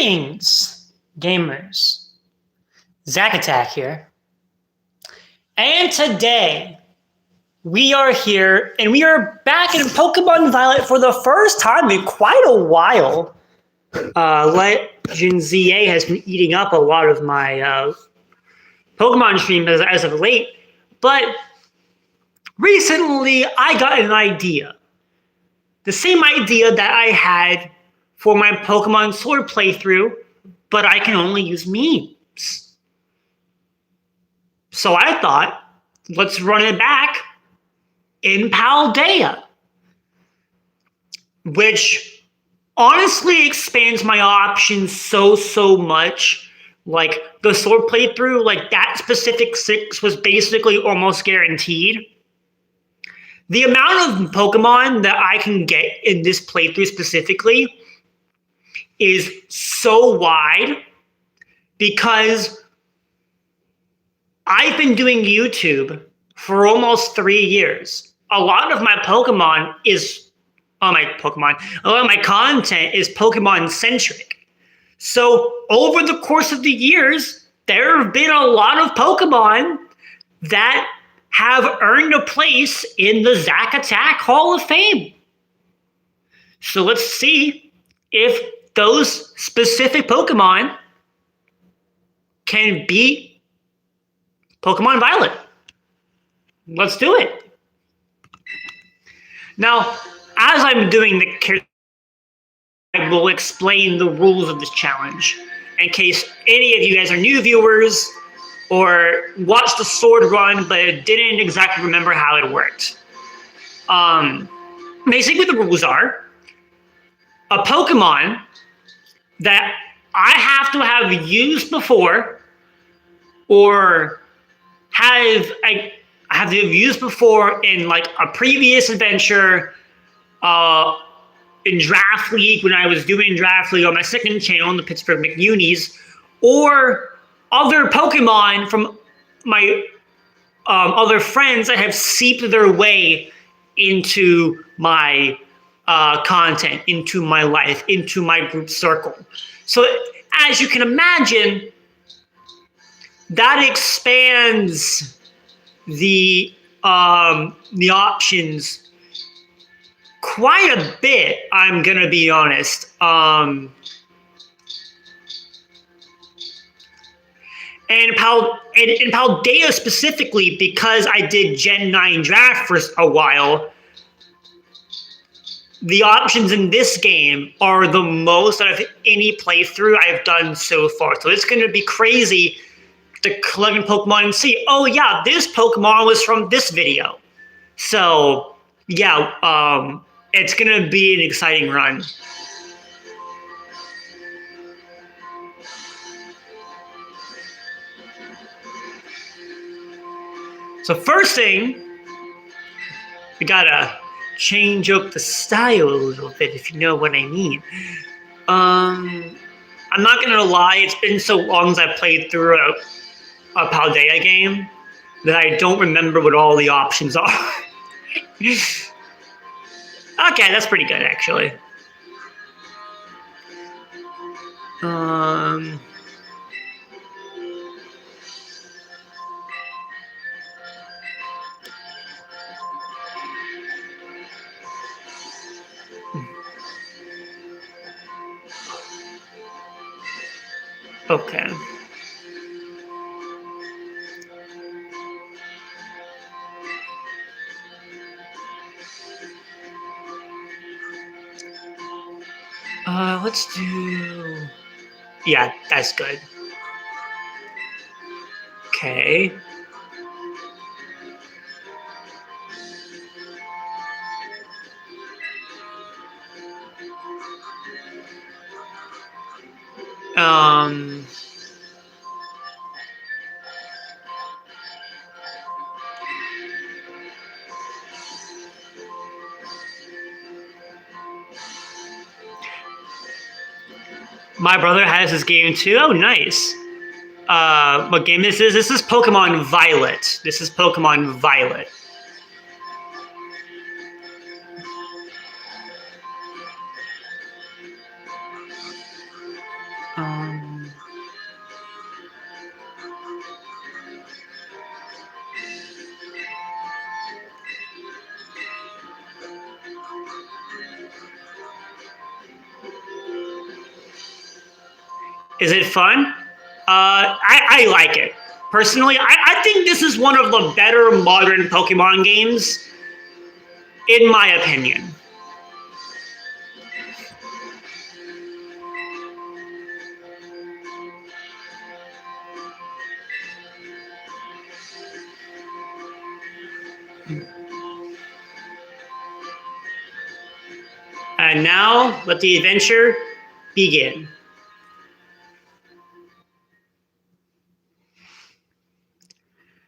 Greetings, gamers. Zack Attack here. And today, we are here, and we are back in Pokemon Violet for the first time in quite a while. Legend ZA has been eating up a lot of my Pokemon streams as of late, but recently I got an idea. The same idea that I had for my Pokemon Sword playthrough, but I can only use memes. So I thought, let's run it back in Paldea, which honestly expands my options so much. Like the Sword playthrough, like that specific 6 was basically almost guaranteed. The amount of Pokemon that I can get in this playthrough specifically is so wide because I've been doing YouTube for almost 3 years. A lot of my Pokemon is, a lot of my content is Pokemon centric. So over the course of the years, there have been a lot of Pokemon that have earned a place in the Zack Attack Hall of Fame. So let's see if those specific Pokemon can beat Pokemon Violet. Let's do it. Now, as I'm doing the I will explain the rules of this challenge in case any of you guys are new viewers or watched the Sword run but didn't exactly remember how it worked. Basically, the rules are a Pokemon that I have to have used before or I have to have used before in like a previous adventure, in Draft League when I was doing Draft League on my second channel in the Pittsburgh McUnies, or other Pokemon from my other friends that have seeped their way into my content, into my life, into my group circle. So as you can imagine, that expands the options quite a bit, I'm gonna be honest. And in Paldea specifically, because I did Gen 9 draft for a while, the options in this game are the most out of any playthrough I've done so far. So it's gonna be crazy to collect Pokemon and see, oh yeah, this Pokemon was from this video. So yeah, it's gonna be an exciting run. So first thing, we gotta change up the style a little bit, if you know what I mean. I'm not gonna lie, it's been so long since I played through a Paldea game that I don't remember what all the options are. Okay, that's pretty good, actually. Okay. Let's do... Yeah, that's good. Okay. My brother has this game too. Oh, nice. What game this is? This is Pokemon Violet. This is Pokemon Violet. Is it fun? I like it. Personally, I think this is one of the better modern Pokemon games, in my opinion. And now, let the adventure begin.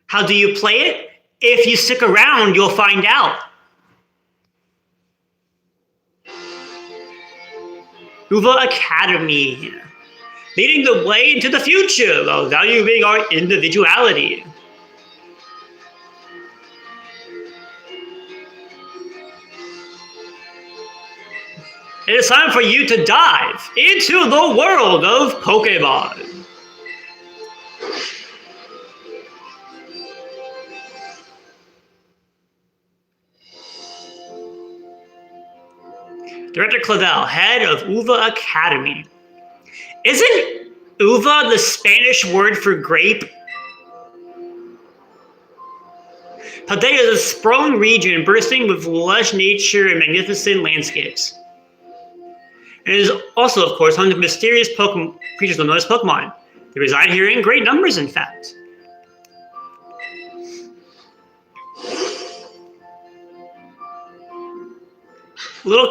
How do you play it? If you stick around, you'll find out. Uva Academy, leading the way into the future while valuing our individuality. It is time for you to dive into the world of Pokemon. Director Clavel, head of Uva Academy. Isn't uva the Spanish word for grape? Paldea is a sprawling region bursting with lush nature and magnificent landscapes. It is also, of course, home to mysterious creatures known as Pokemon. They reside here in great numbers, in fact.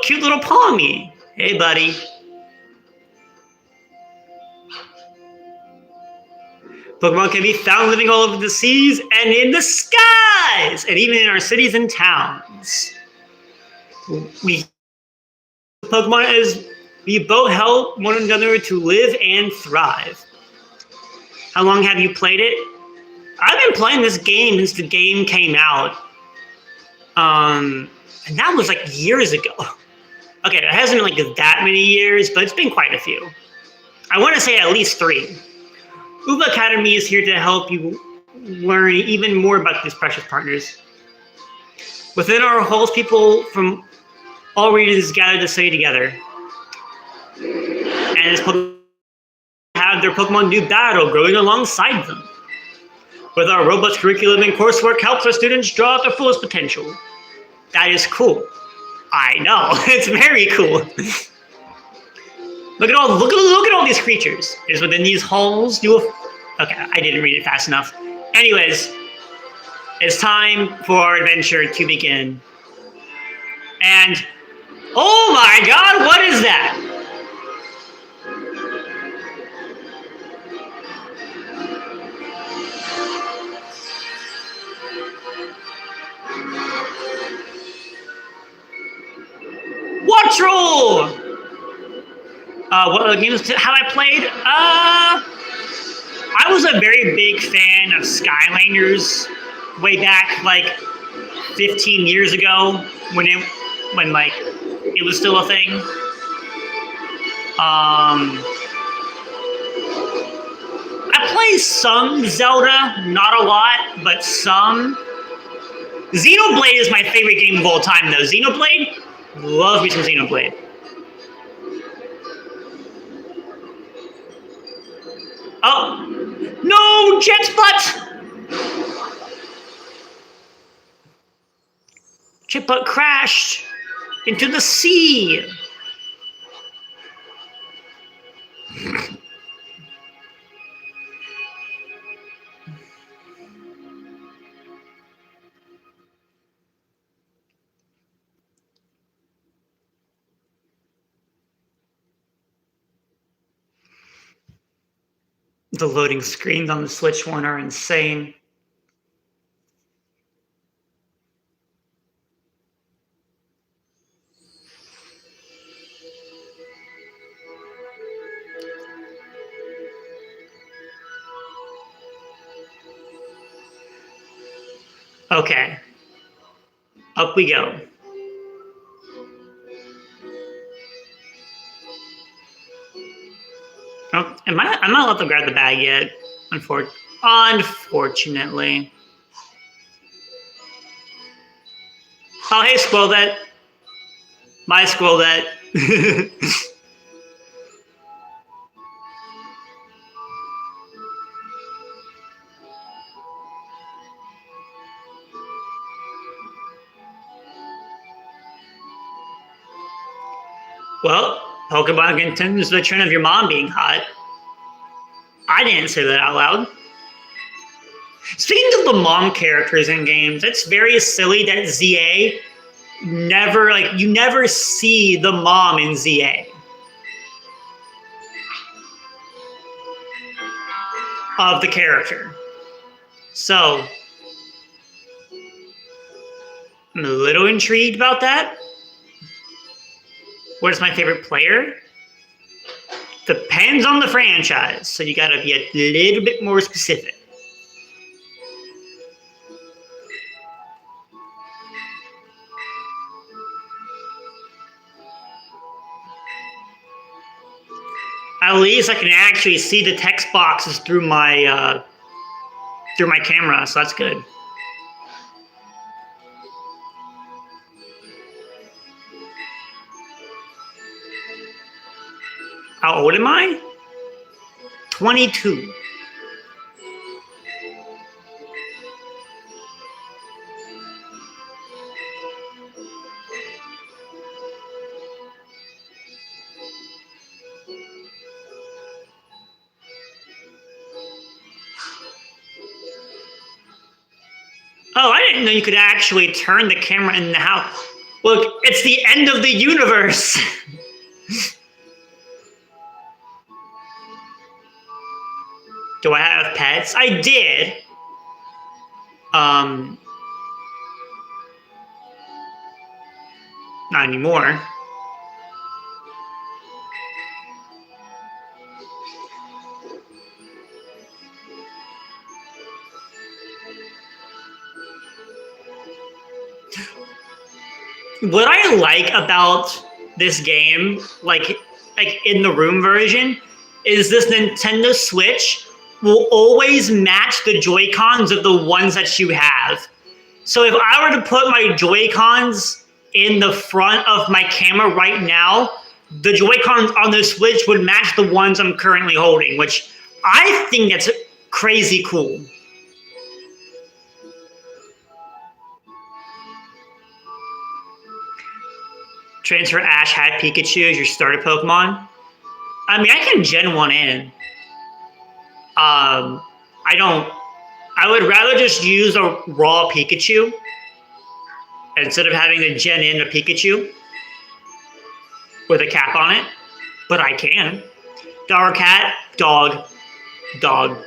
Cute little Palmy. Hey, buddy. Pokemon can be found living all over the seas and in the skies, and even in our cities and towns. Pokemon is we both help one another to live and thrive. How long have you played it? I've been playing this game since the game came out. And that was like years ago. Okay, it hasn't been like that many years, but it's been quite a few. I want to say at least 3. Uva Academy is here to help you learn even more about these precious partners. Within our halls, people from all regions gather to study together. And as Pokemon have their Pokemon do battle growing alongside them. With our robust curriculum and coursework helps our students draw out their fullest potential. That is cool. I know, it's very cool. Look at all these creatures. Is within these halls okay, I didn't read it fast enough. Anyways, it's time for our adventure to begin. And oh my god, what is that? Wattrel! What other games have I played? I was a very big fan of Skylanders way back, like 15 years ago, when it was still a thing. I played some Zelda, not a lot, but some. Xenoblade is my favorite game of all time, though. Xenoblade? Love me some Xenoblade. Oh, no, Jet's butt! Jet butt crashed into the sea. The loading screens on the Switch one are insane. Okay. Up we go. Oh, I'm not allowed to grab the bag yet, unfortunately. Oh, hey, Squirrelette. Bye, Squirrelette. Well, Pokemon continues the trend of your mom being hot. I didn't say that out loud. Speaking of the mom characters in games, it's very silly that ZA never, you never see the mom in ZA of the character. So, I'm a little intrigued about that. What is my favorite player? Depends on the franchise, so you gotta be a little bit more specific. At least I can actually see the text boxes through my camera, so that's good. How old am I? 22. Oh, I didn't know you could actually turn the camera in the house. Look, it's the end of the universe. Do I have pets? I did. Not anymore. What I like about this game, like in the room version, is this Nintendo Switch will always match the Joy-Cons of the ones that you have. So if I were to put my Joy-Cons in the front of my camera right now, the Joy-Cons on the Switch would match the ones I'm currently holding, which I think that's crazy cool. Transfer Ash Hat Pikachu as your starter Pokemon. I mean, I can Gen 1 in. I would rather just use a raw Pikachu instead of having to Gen in a Pikachu with a cap on it, but I can. Dog or cat? Dog. Dog.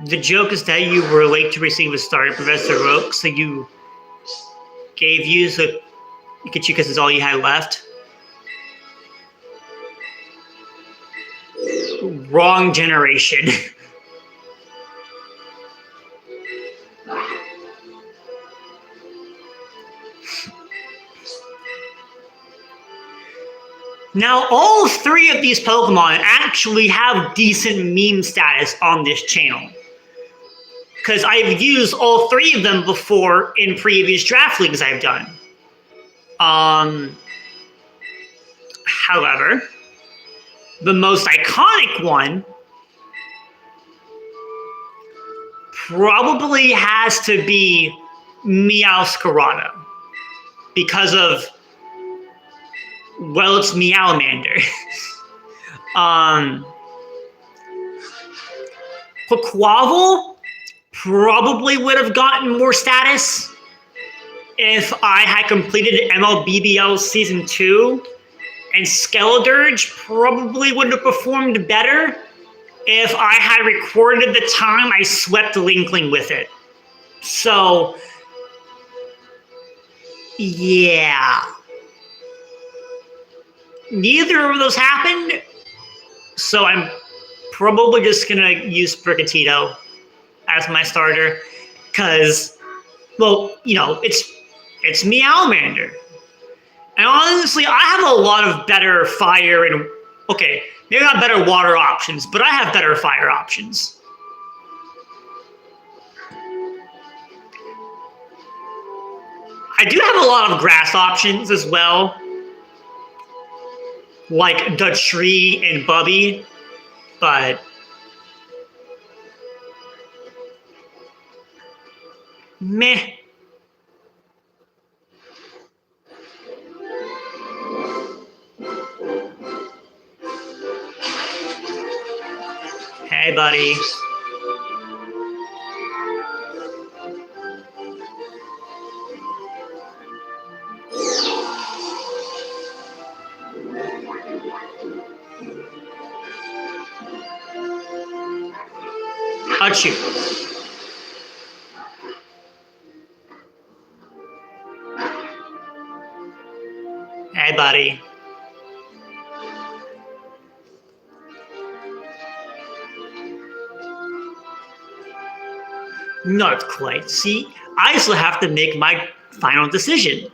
The joke is that you were late to receive a starter Professor Oak, so you gave you so Pikachu because it's all you had left. Wrong generation. Now, all three of these Pokemon actually have decent meme status on this channel, because I've used all three of them before in previous draft leagues I've done. However, the most iconic one probably has to be Meowscarada, because of, well, it's Meowmander. Quaquaval probably would have gotten more status if I had completed MLBBL Season 2, and Skeledirge probably would have performed better if I had recorded the time I swept Linkling with it. So, yeah. Neither of those happened, so I'm probably just gonna use Sprigatito as my starter, because well, it's Meowmander. And honestly, I have a lot of better fire and, okay, maybe not better water options, but I have better fire options. I do have a lot of grass options as well, like Dugtrio and Bubby, but meh. Hey, buddy. Achoo. Hey, buddy. Not quite. See, I still have to make my final decision.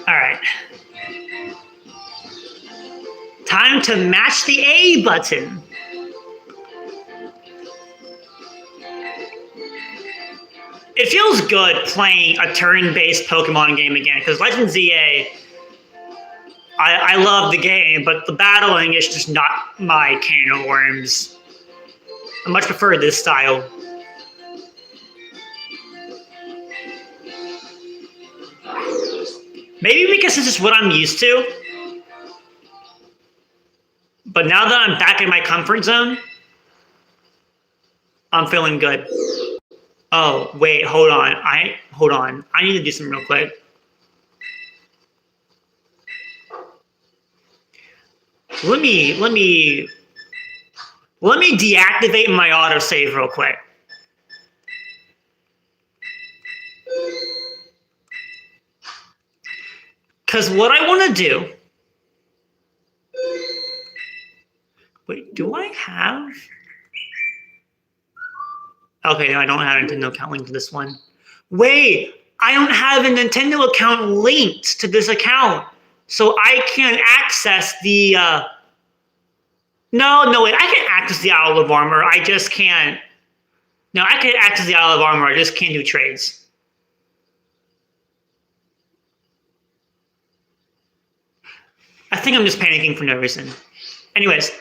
All right. Time to match the A button. It feels good playing a turn-based Pokemon game again, because Legends ZA, I love the game, but the battling is just not my can of worms. I much prefer this style. Maybe because this is what I'm used to. But now that I'm back in my comfort zone, I'm feeling good. Oh, wait, hold on. I need to do something real quick. Let me deactivate my autosave real quick. Because what I want to do... Wait, do I have... Okay, no, I don't have a Nintendo account linked to this one. Wait, I don't have a Nintendo account linked to this account. So I can't access the... No, wait, I can access the Isle of Armor. I just can't... No, I can access the Isle of Armor. I just can't do trades. I think I'm just panicking for no reason. Anyways,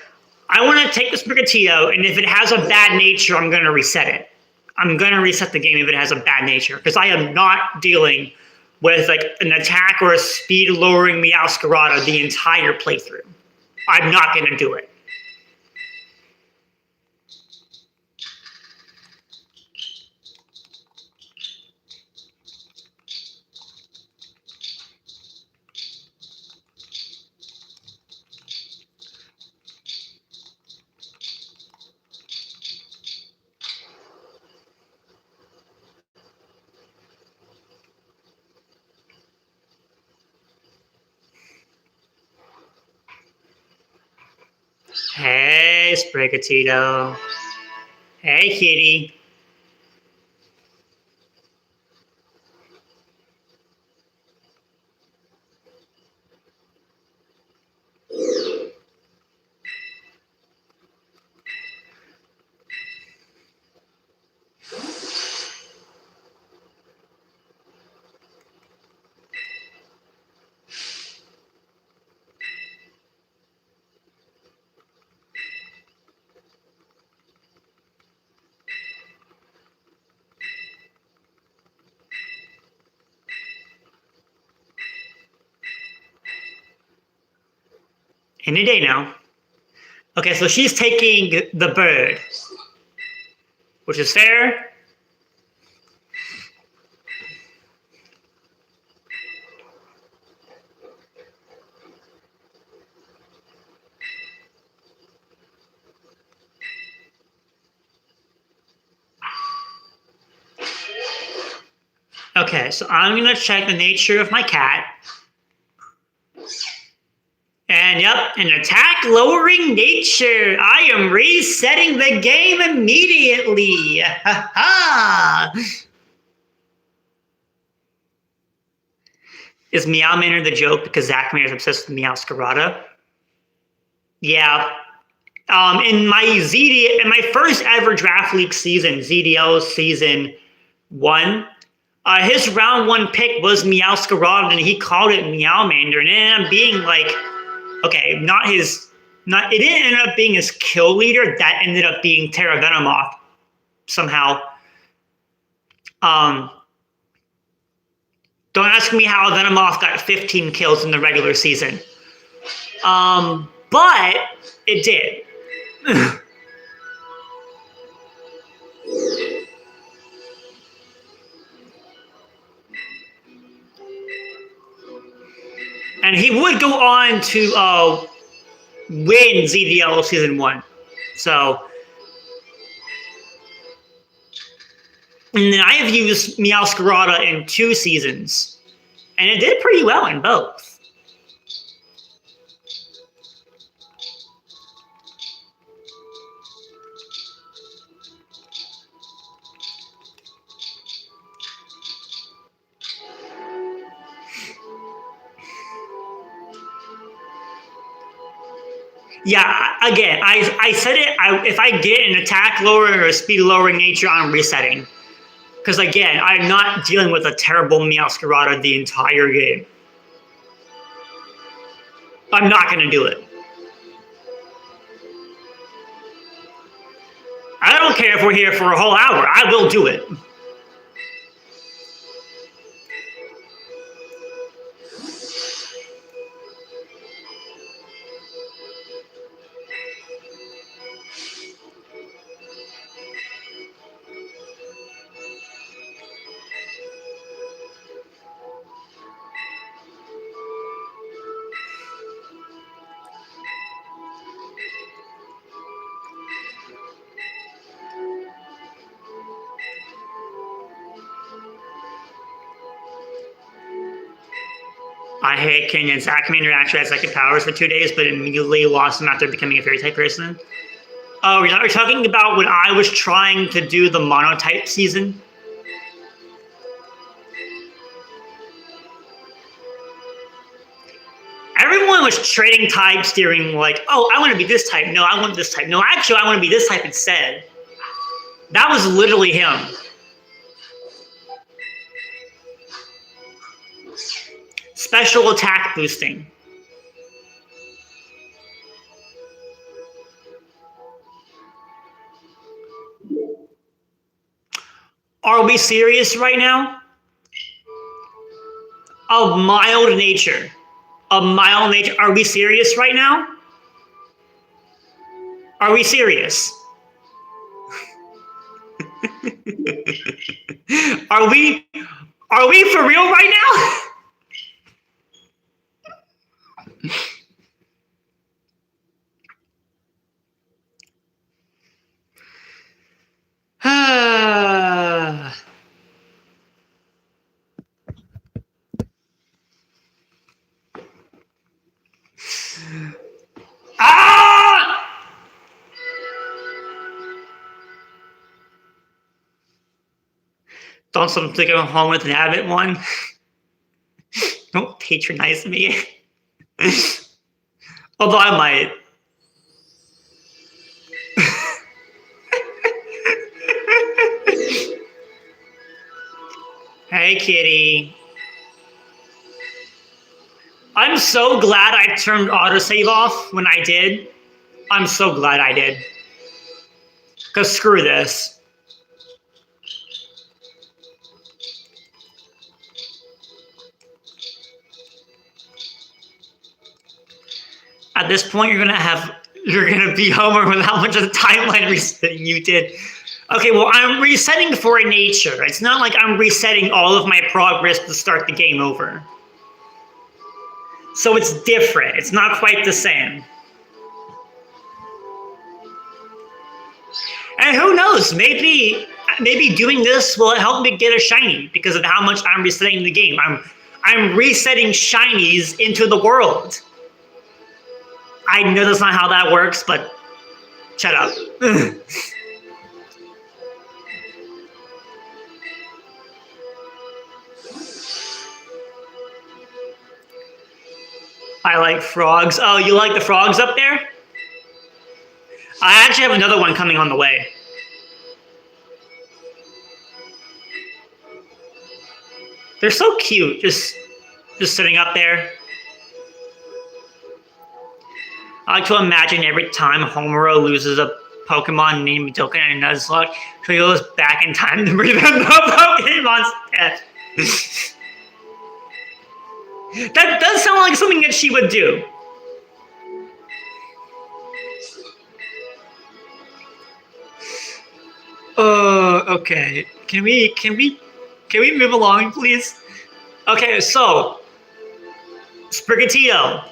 I want to take this Sprigatito, and if it has a bad nature, I'm going to reset it. I'm going to reset the game if it has a bad nature, because I am not dealing with like an attack or a speed lowering Meowscarada the entire playthrough. I'm not going to do it. Hey, Sprigatito. Hey, kitty. Any day now. Okay, so she's taking the bird. which is fair. Okay, so I'm gonna check the nature of my cat. And yep, an attack lowering nature. I am resetting the game immediately. Ha ha! Is Meow Manor the joke because Zach Mayer is obsessed with Meowscarada? Yeah. In my first ever Draft League season, ZDL season 1, his round 1 pick was Meowscarada, and he called it Meow Manor, and it ended up being like, okay, it didn't end up being his kill leader. That ended up being Terra Venomoth somehow. Don't ask me how Venomoth got 15 kills in the regular season. But it did. And he would go on to win ZDL Season 1. So, and then I have used Meowscarada in 2 seasons, and it did pretty well in both. Yeah, again, I said it, if I get an attack lowering or a speed lowering nature, I'm resetting. Because again, I'm not dealing with a terrible Meowscarada the entire game. I'm not going to do it. I don't care if we're here for a whole hour. I will do it. I hate Kenyan. Zach Commander actually had second powers for 2 days, but immediately lost them after becoming a fairy type person. Oh, we're talking about when I was trying to do the monotype season? Everyone was trading type steering like, oh, I want to be this type. No, I want this type. No, actually, I want to be this type instead. That was literally him. Special attack boosting. Are we serious right now? Of mild nature. Of mild nature. Are we serious right now? Are we serious? Are we for real right now? Don't something go home with an Abbott one. Don't patronize me. Although I might. Hey, kitty. I'm so glad I turned autosave off when I did. I'm so glad I did. Because screw this. At this point, you're gonna be Homer with how much of the timeline resetting you did. Okay, well, I'm resetting for a nature. It's not like I'm resetting all of my progress to start the game over. So it's different. It's not quite the same. And who knows? Maybe doing this will help me get a shiny because of how much I'm resetting the game. I'm resetting shinies into the world. I know that's not how that works, but shut up. I like frogs. Oh, you like the frogs up there? I actually have another one coming on the way. They're so cute, just sitting up there. I like to imagine every time Homura loses a Pokemon named Dokkan and Nuzlocke, he goes back in time to bring them the Pokemon's death. That does sound like something that she would do. Okay. Can we move along, please? Okay, so Sprigatito.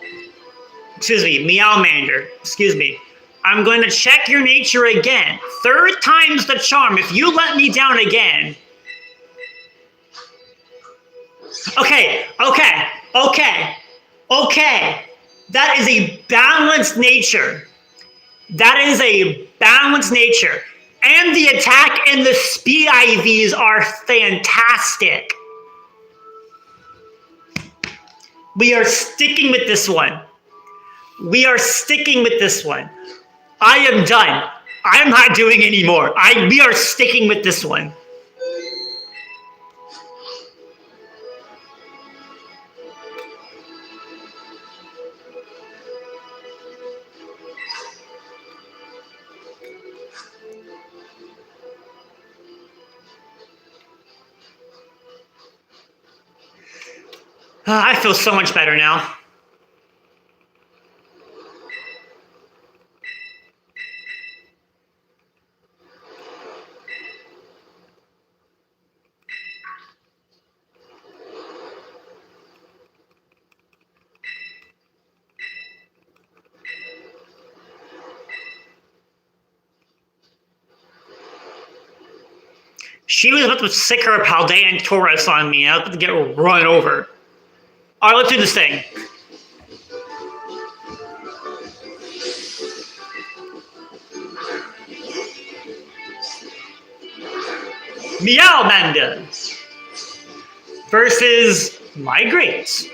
Excuse me, Meowmander. Excuse me. I'm going to check your nature again. 3rd time's the charm. If you let me down again. Okay. That is a balanced nature. And the attack and the speed IVs are fantastic. We are sticking with this one. I am done. I'm not doing any more. We are sticking with this one. I feel so much better now. She was about to sick her Paldean Taurus on me. I was about to get run over. All right, let's do this thing. Meowmander versus Migrate.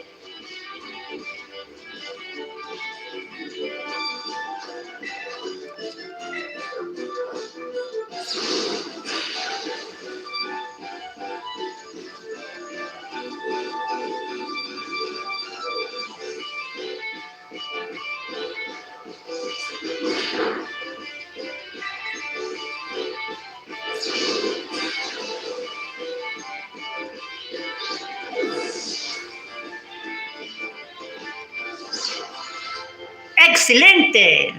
Excelente!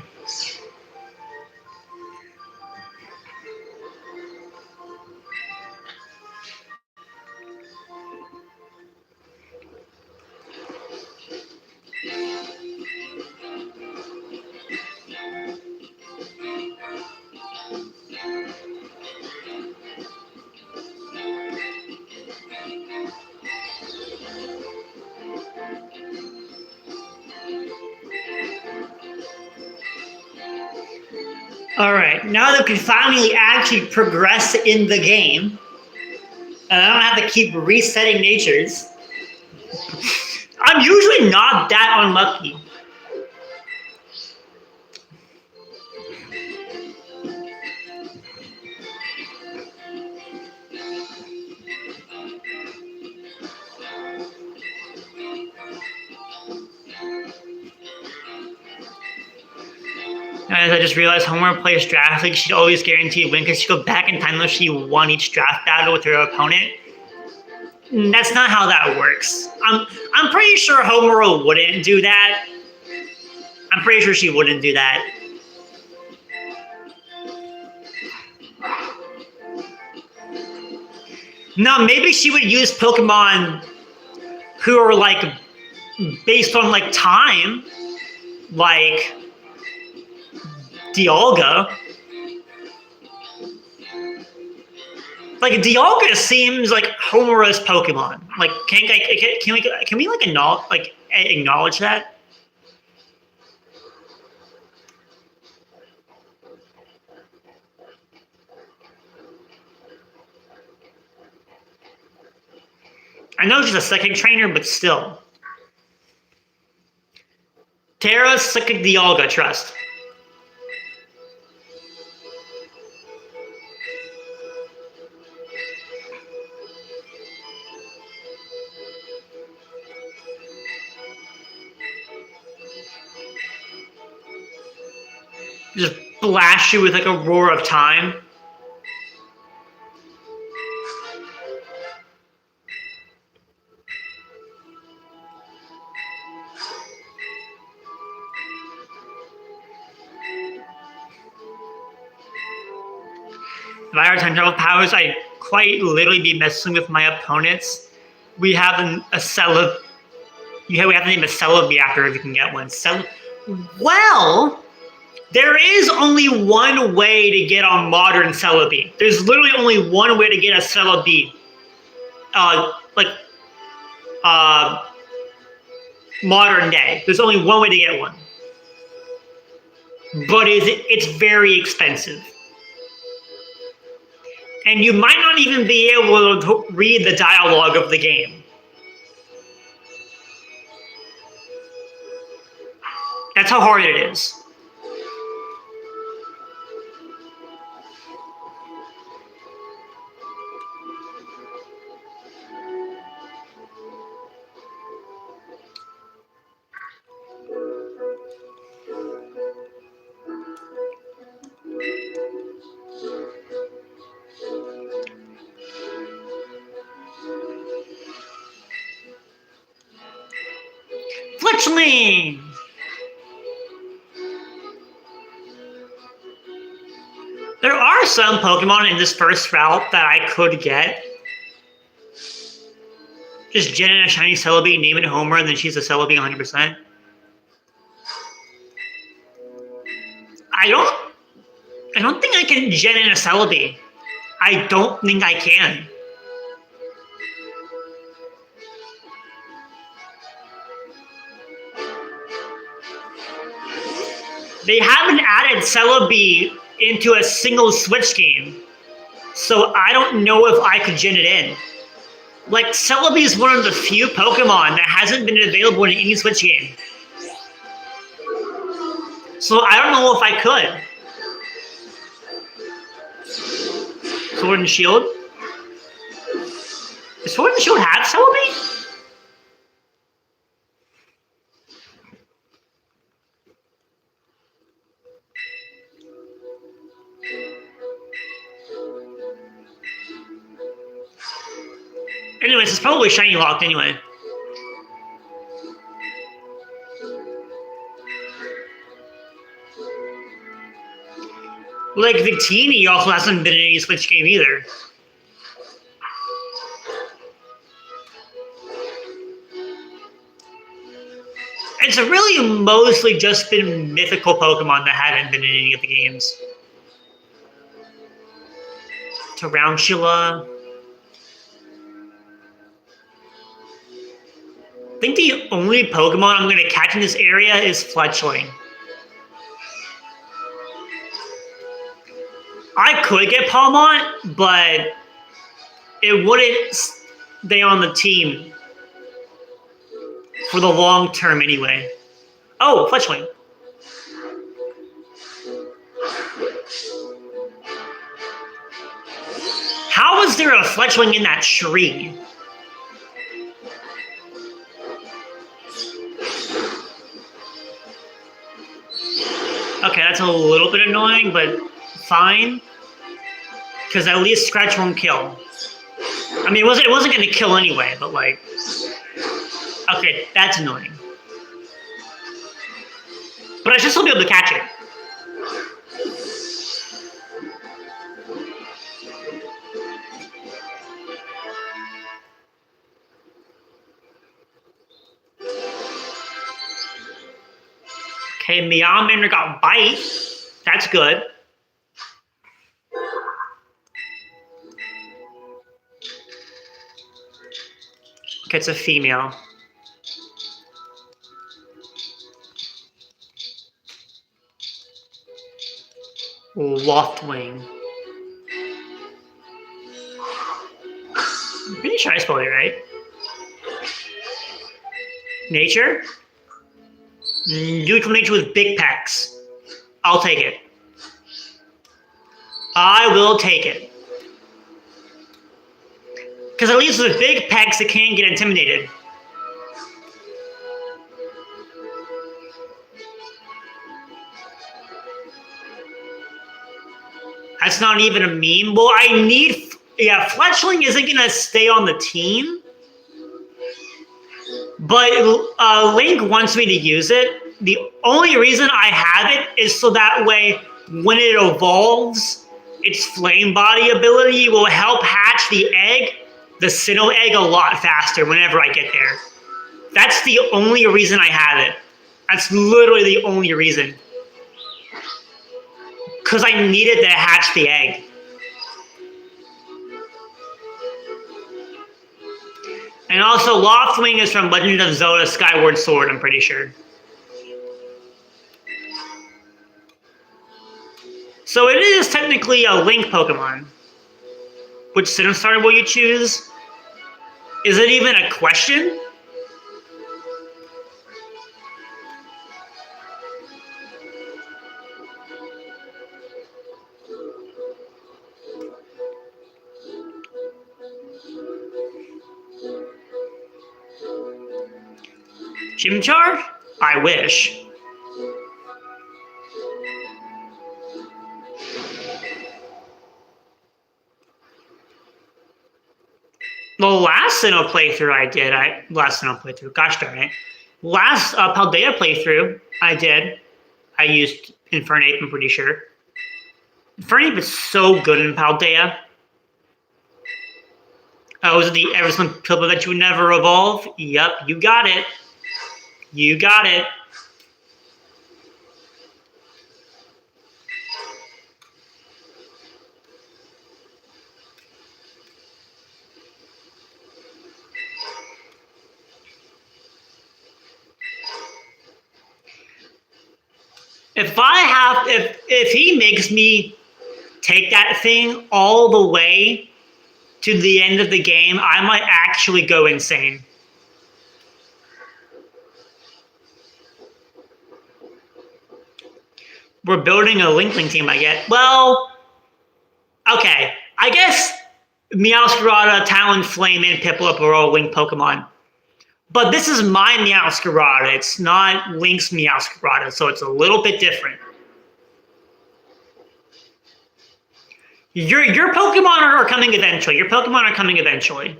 All right, now that we can finally actually progress in the game, and I don't have to keep resetting natures, I'm usually not that unlucky. As I just realized, Homer plays draft league. She'd always guarantee a win because she'd go back in time unless she won each draft battle with her opponent. That's not how that works. I'm pretty sure Homer wouldn't do that. I'm pretty sure she wouldn't do that. No, maybe she would use Pokemon who are like based on like time, like Dialga. Like Dialga seems like Homer's Pokemon. Like, can we like acknowledge that? I know she's a psychic trainer, but still. Terra Psychic Dialga, trust. Just blast you with like a roar of time. If I had 10 travel powers, I'd quite literally be messing with my opponents. We have a Celebi. Yeah, we have to name a Celebi after if you can get one. Well, there is only one way to get on modern Celebi. There's literally only one way to get a Celebi. Modern day. There's only one way to get one. But it's very expensive. And you might not even be able to read the dialogue of the game. That's how hard it is. Fletchling! There are some Pokemon in this first route that I could get. Just gen in a shiny Celebi, name it Homer, and then she's a Celebi 100%. I don't think I can gen in a Celebi. I don't think I can. They haven't added Celebi into a single Switch game, so I don't know if I could gen it in. Like, Celebi is one of the few Pokemon that hasn't been available in any Switch game. So I don't know if I could. Sword and Shield? Does Sword and Shield have Celebi? Anyways, it's probably shiny locked anyway. Like, Victini also hasn't been in any Switch game either. It's really mostly just been mythical Pokemon that haven't been in any of the games. Tarantula. I think the only Pokemon I'm going to catch in this area is Fletchling. I could get Palmont, but it wouldn't stay on the team for the long term anyway. Oh, Fletchling. How is there a Fletchling in that tree? Okay, that's a little bit annoying, but fine. Because at least Scratch won't kill. I mean, it wasn't going to kill anyway, but like... Okay, that's annoying. But I should still be able to catch it. Okay, Meowmander got Bite. That's good. Okay, it's a female. Loftwing. I'm pretty sure I spelled it right. Nature? Neutral nature with big pecs. I'll take it. I will take it. Because at least with big pecs, it can't get intimidated. That's not even a meme. Well, I need... Yeah, Fletchling isn't going to stay on the team. But Link wants me to use it. The only reason I have it is so that way, when it evolves, its flame body ability will help hatch the egg, the Sinnoh egg, a lot faster whenever I get there. That's the only reason I have it. That's literally the only reason. Because I needed to hatch the egg. And also, Loftwing is from Legend of Zelda Skyward Sword, I'm pretty sure. So it is technically a Link Pokemon. Which Sinnoh starter will you choose? Is it even a question? Chimchar? I wish. The last Sinnoh playthrough I did, gosh darn it. Last Paldea playthrough I did, I used Infernape, I'm pretty sure. Infernape is so good in Paldea. Oh, is it the Everslin Pilbara that you would never evolve? Yep, you got it. You got it. If he makes me take that thing all the way to the end of the game, I might actually go insane. We're building a Linkling team, I get. Well, okay. I guess Meowscarada, Talonflame, and Piplup are all Link Pokemon. But this is my Meowscarada. It's not Link's Meowscarada, so it's a little bit different. Your Pokemon are coming eventually. Your Pokemon are coming eventually.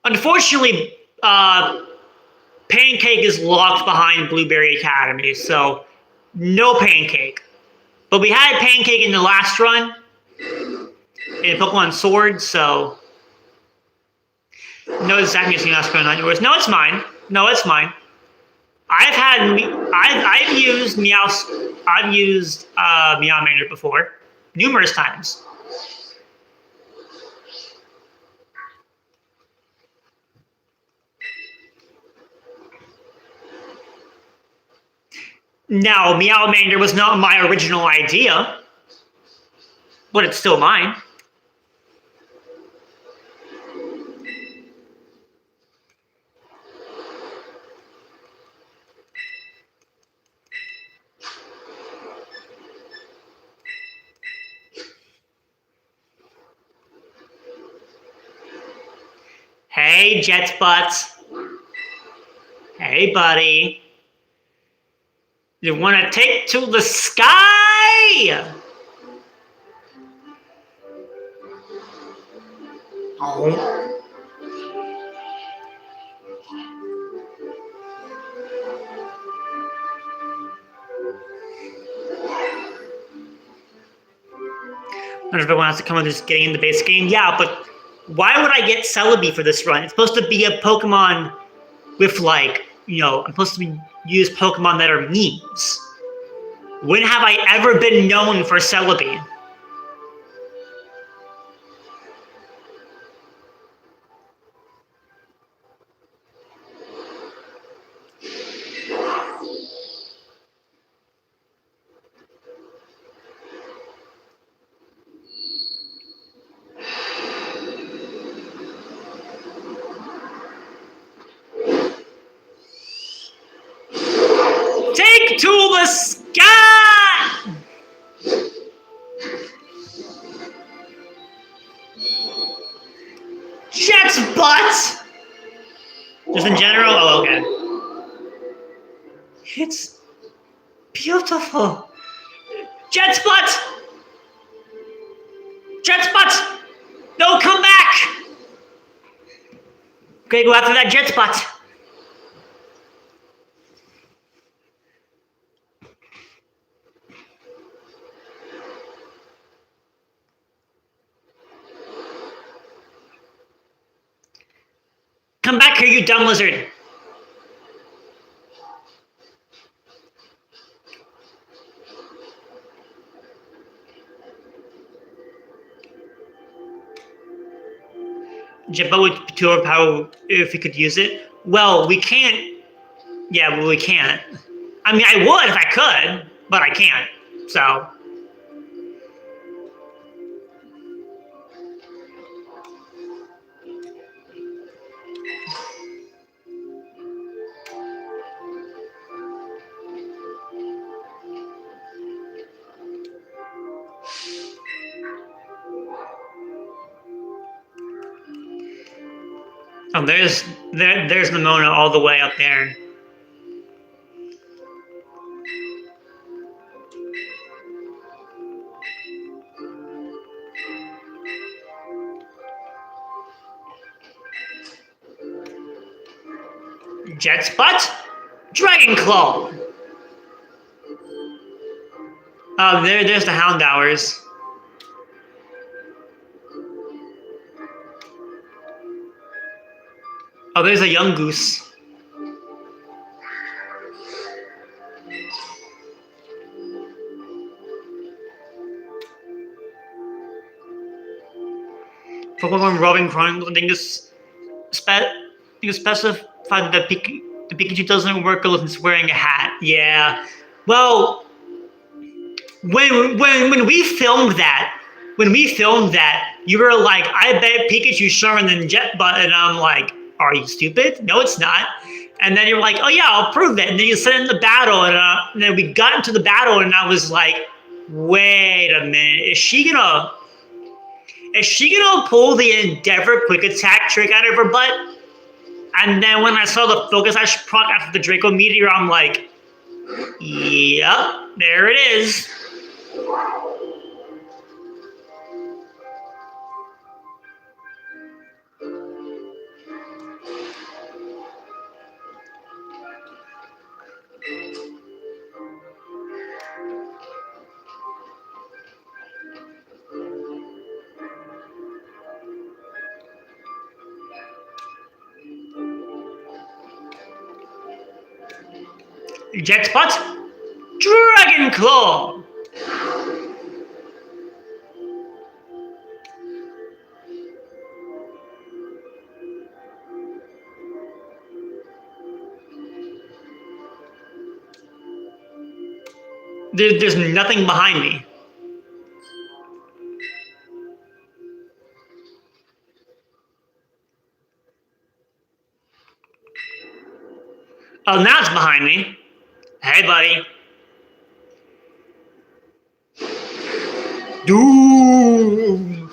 Unfortunately, Pancake is locked behind Blueberry Academy, so no Pancake. But we had Pancake in the last run in Pokemon Sword, so no, exactly Meowscarada, not yours. No, it's mine. No, it's mine. I've used Meowmander before, numerous times. Now, Meowmander was not my original idea, but it's still mine. Hey, Jetsbutts. Hey, buddy. You want to take to the sky? Oh. Everyone wants to come with just getting in the base game. Yeah, but why would I get Celebi for this run? It's supposed to be a Pokemon with, like, I'm supposed to use Pokemon that are memes. When have I ever been known for Celebi? Take to the sky! Jet's butt! Just in general? Oh, okay. It's beautiful. Jet's butt! Jet's butt! No, come back! Okay, go after that Jet's butt. Come back here, you dumb lizard. Jetbot would to overpower if we could use it. Well, we can't. Yeah, well, we can't. I mean, I would if I could, but I can't. So. Oh, there's Nemona all the way up there. Jet's butt, Dragon Claw. Oh, there's the Houndours. Oh, there's a Yungoos. Pokemon Roving Chronicles, I think it's specified that the Pikachu doesn't work unless it's wearing a hat. Yeah. Well, when we filmed that, you were like, I bet Pikachu's stronger than Jetbutt, and I'm like, are you stupid? No, it's not. And then you're like, oh yeah, I'll prove it. And then you said in the battle, and then we got into the battle, and I was like, wait a minute, is she gonna pull the Endeavor Quick Attack trick out of her butt? And then when I saw the Focus Sash proc after the Draco Meteor, I'm like, yep, there it is. Jet's butt, Dragon Claw. There's nothing behind me. Oh, now it's behind me. Hey, buddy. Doom.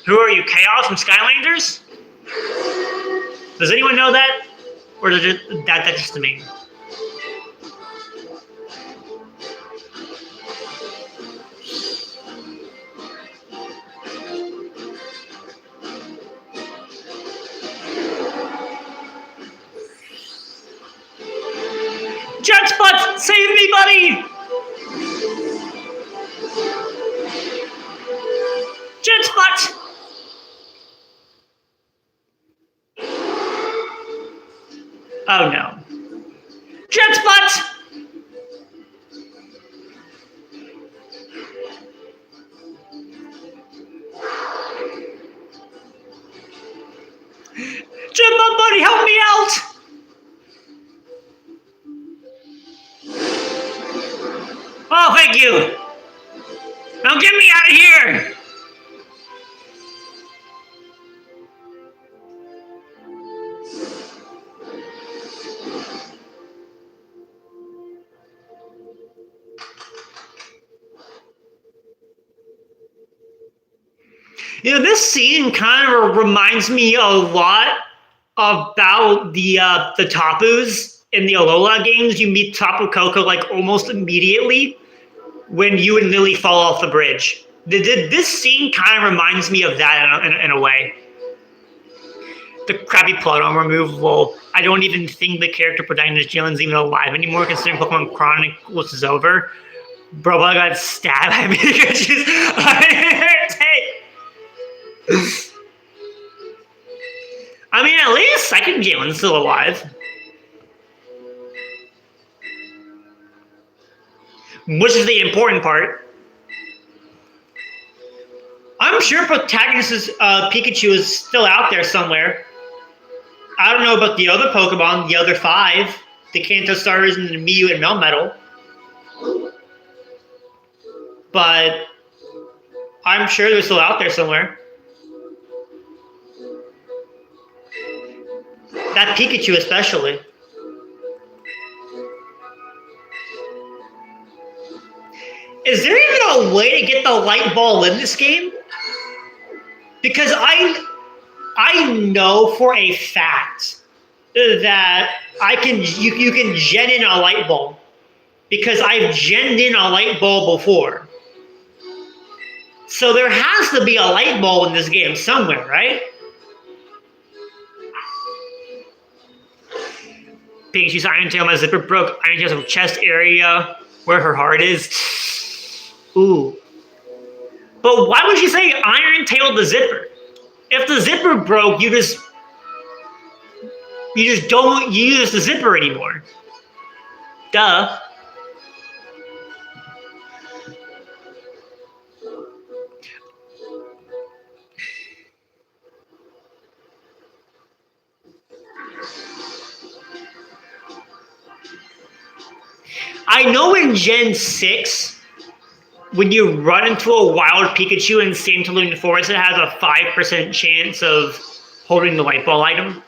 Who are you, Chaos from Skylanders? Does anyone know that? Or is it that's just me? Jet's butt, save me, buddy! Jet's butt! Oh no. Jet's butt! Jetbutt buddy, help me out! Oh, thank you! Now get me out of here! You know, this scene kind of reminds me a lot about the Tapus in the Alola games. You meet Tapu Koko like almost immediately when you and Lily fall off the bridge. This scene kind of reminds me of that in a way. The crappy plot armor removal. I don't even think the character protagonist Jalen's even alive anymore, considering Pokemon Chronicles is over. Bro, I got stabbed. I mean, I mean, at least second Jalen's still alive. Which is the important part. I'm sure protagonist Pikachu is still out there somewhere. I don't know about the other Pokemon, the other 5, the Kanto Stars and the Mew and Melmetal. But I'm sure they're still out there somewhere. That Pikachu especially. Is there even a way to get the light ball in this game? Because I know for a fact that you can gen in a light ball. Because I've genned in a light ball before. So there has to be a light ball in this game somewhere, right? Pikachu's Iron Tail, my zipper broke. Iron Tail's chest area where her heart is. Ooh. But why would she say Iron Tail the zipper? If the zipper broke, you just don't use the zipper anymore. Duh. I know in Gen 6, when you run into a wild Pikachu in Santaloon Forest, it has a 5% chance of holding the light ball item.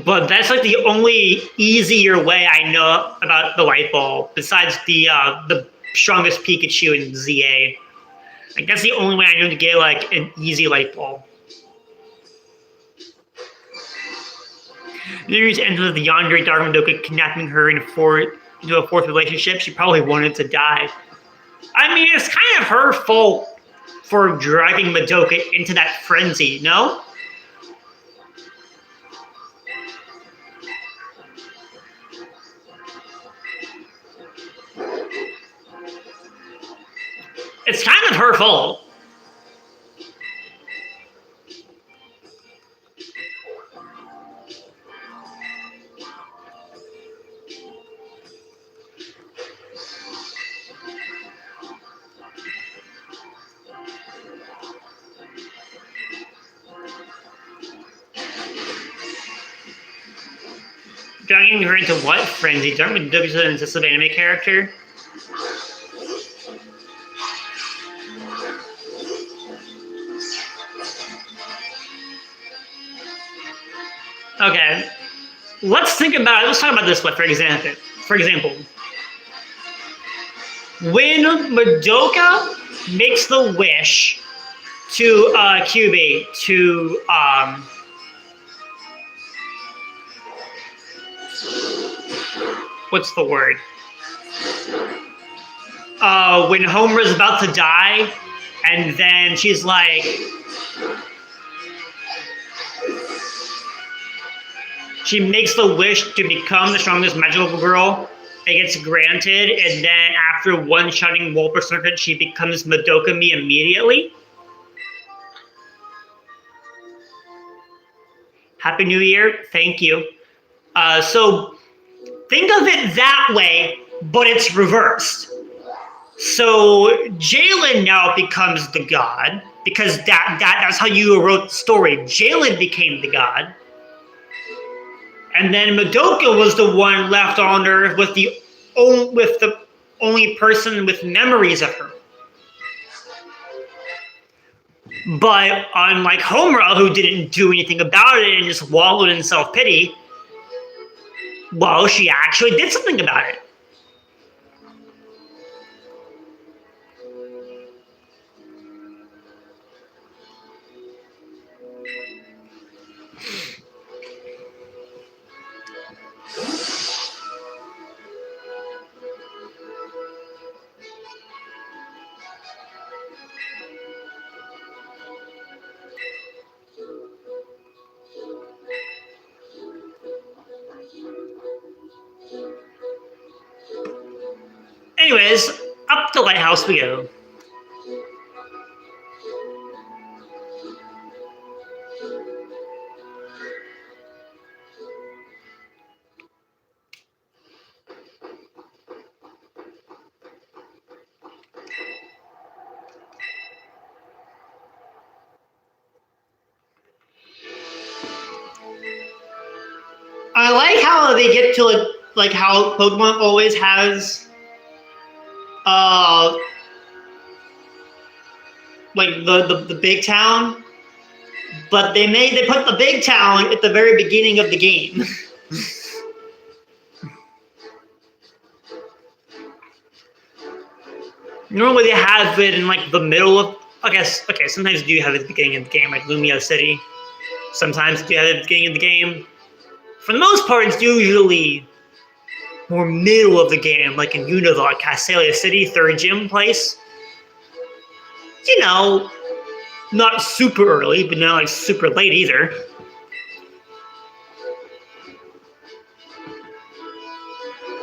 But that's like the only easier way I know about the light ball, besides the strongest Pikachu in ZA. Like that's the only way I know to get like an easy light ball. News ends the Yandere Dark Madoka kidnapping her into a fourth relationship. She probably wanted to die. I mean, it's kind of her fault for driving Madoka into that frenzy, no? It's kind of her fault. Dragging her into what frenzy? Dark Madoka's an incisive anime character? Okay, let's talk about this one, for example. When Madoka makes the wish to QB to what's the word? When Homer's about to die, and then she's like, she makes the wish to become the strongest magical girl. It gets granted, and then after one-shotting Wolper Circuit, she becomes Madoka Me immediately. Happy New Year. Thank you. So think of it that way, but it's reversed. So Jalen now becomes the god because that's how you wrote the story. Jalen became the god, and then Madoka was the one left on Earth with the only person with memories of her. But unlike Homura, who didn't do anything about it and just wallowed in self pity, well, she actually did something about it. Anyways, up the lighthouse we go. I like how they get to like how Pokemon always has uh like the big town, but they put the big town at the very beginning of the game. Normally they have it in like the middle of, I guess, okay, sometimes you do have it at the beginning of the game, like Lumio City. Sometimes you have it at the beginning of the game. For the most part, it's usually more middle of the game, like in Unova, Castelia City, third gym place. You know, not super early, but not like super late either.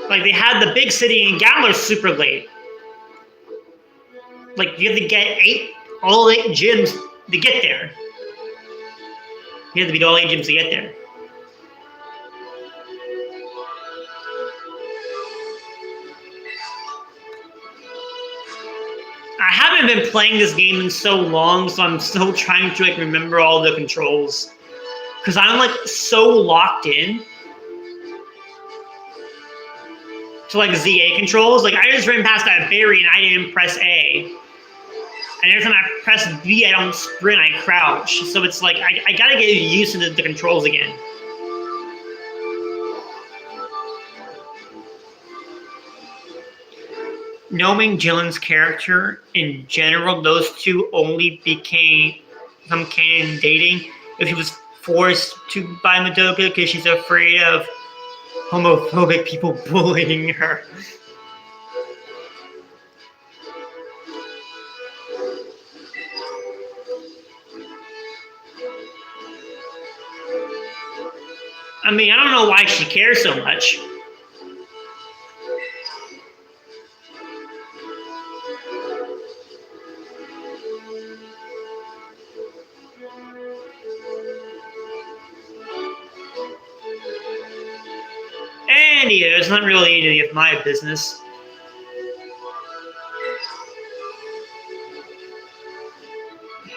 Like they had the big city in Galar super late. Like you have to get all eight gyms to get there. You have to beat all eight gyms to get there. I haven't been playing this game in so long, so I'm still trying to like remember all the controls. Cause I'm like so locked in to like ZA controls. Like I just ran past that berry and I didn't press A. And every time I press B, I don't sprint, I crouch. So it's like I gotta get used to the controls again. Knowing Jalen's character in general, those two only become canon dating if he was forced to buy Madoka because she's afraid of homophobic people bullying her. I mean, I don't know why she cares so much. And yeah, it's not really any of my business.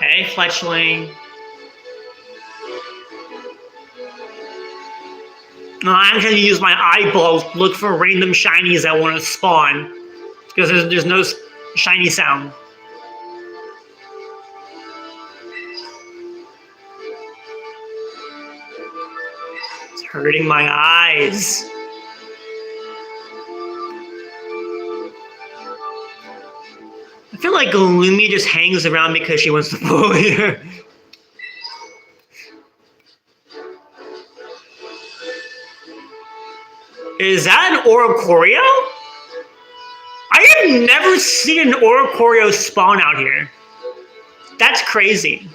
Hey, Fletchling. No, I'm going to use my eyeballs to look for random shinies that want to spawn. Because there's no shiny sound. It's hurting my eyes. I feel like Lumi just hangs around because she wants to bully her. Is that an Oricorio? I have never seen an Oricorio spawn out here. That's crazy.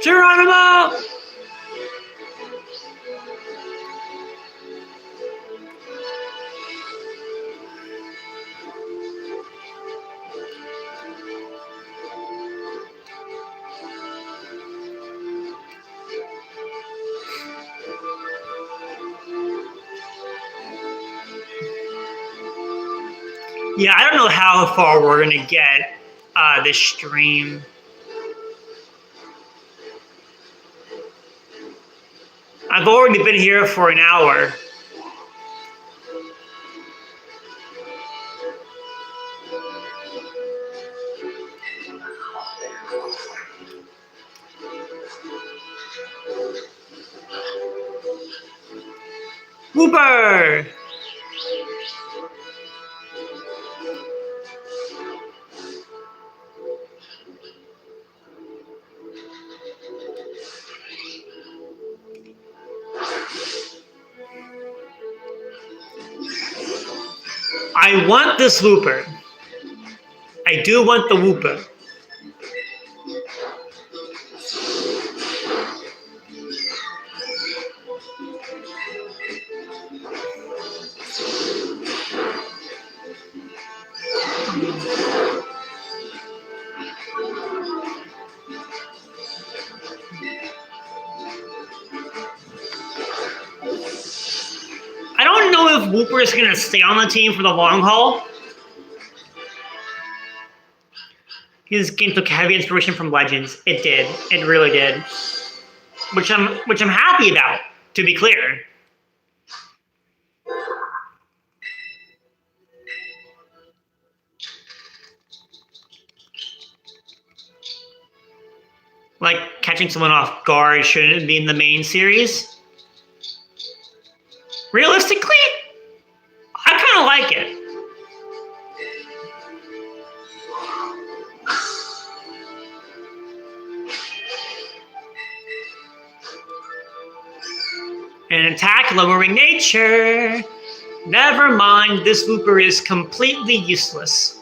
Geronimo! Yeah, I don't know how far we're gonna get this stream. I've already been here for an hour. Whooper! I want this Whooper. I do want the Whooper. I don't know if Whooper is going to stay on the team for the long haul. His game took heavy inspiration from Legends. It did. It really did. Which I'm happy about, to be clear. Like, catching someone off guard shouldn't be in the main series. Realistically, I kind of like it. An attack lowering nature. Never mind, this Whooper is completely useless.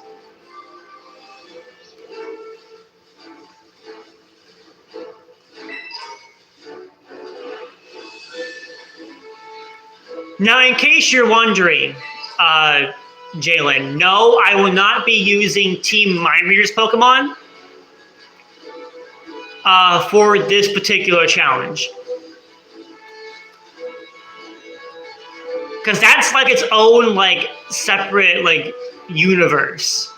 Now, in case you're wondering, Jalen, no, I will not be using Team Mind Reader's Pokemon for this particular challenge. Because that's like its own like separate like universe.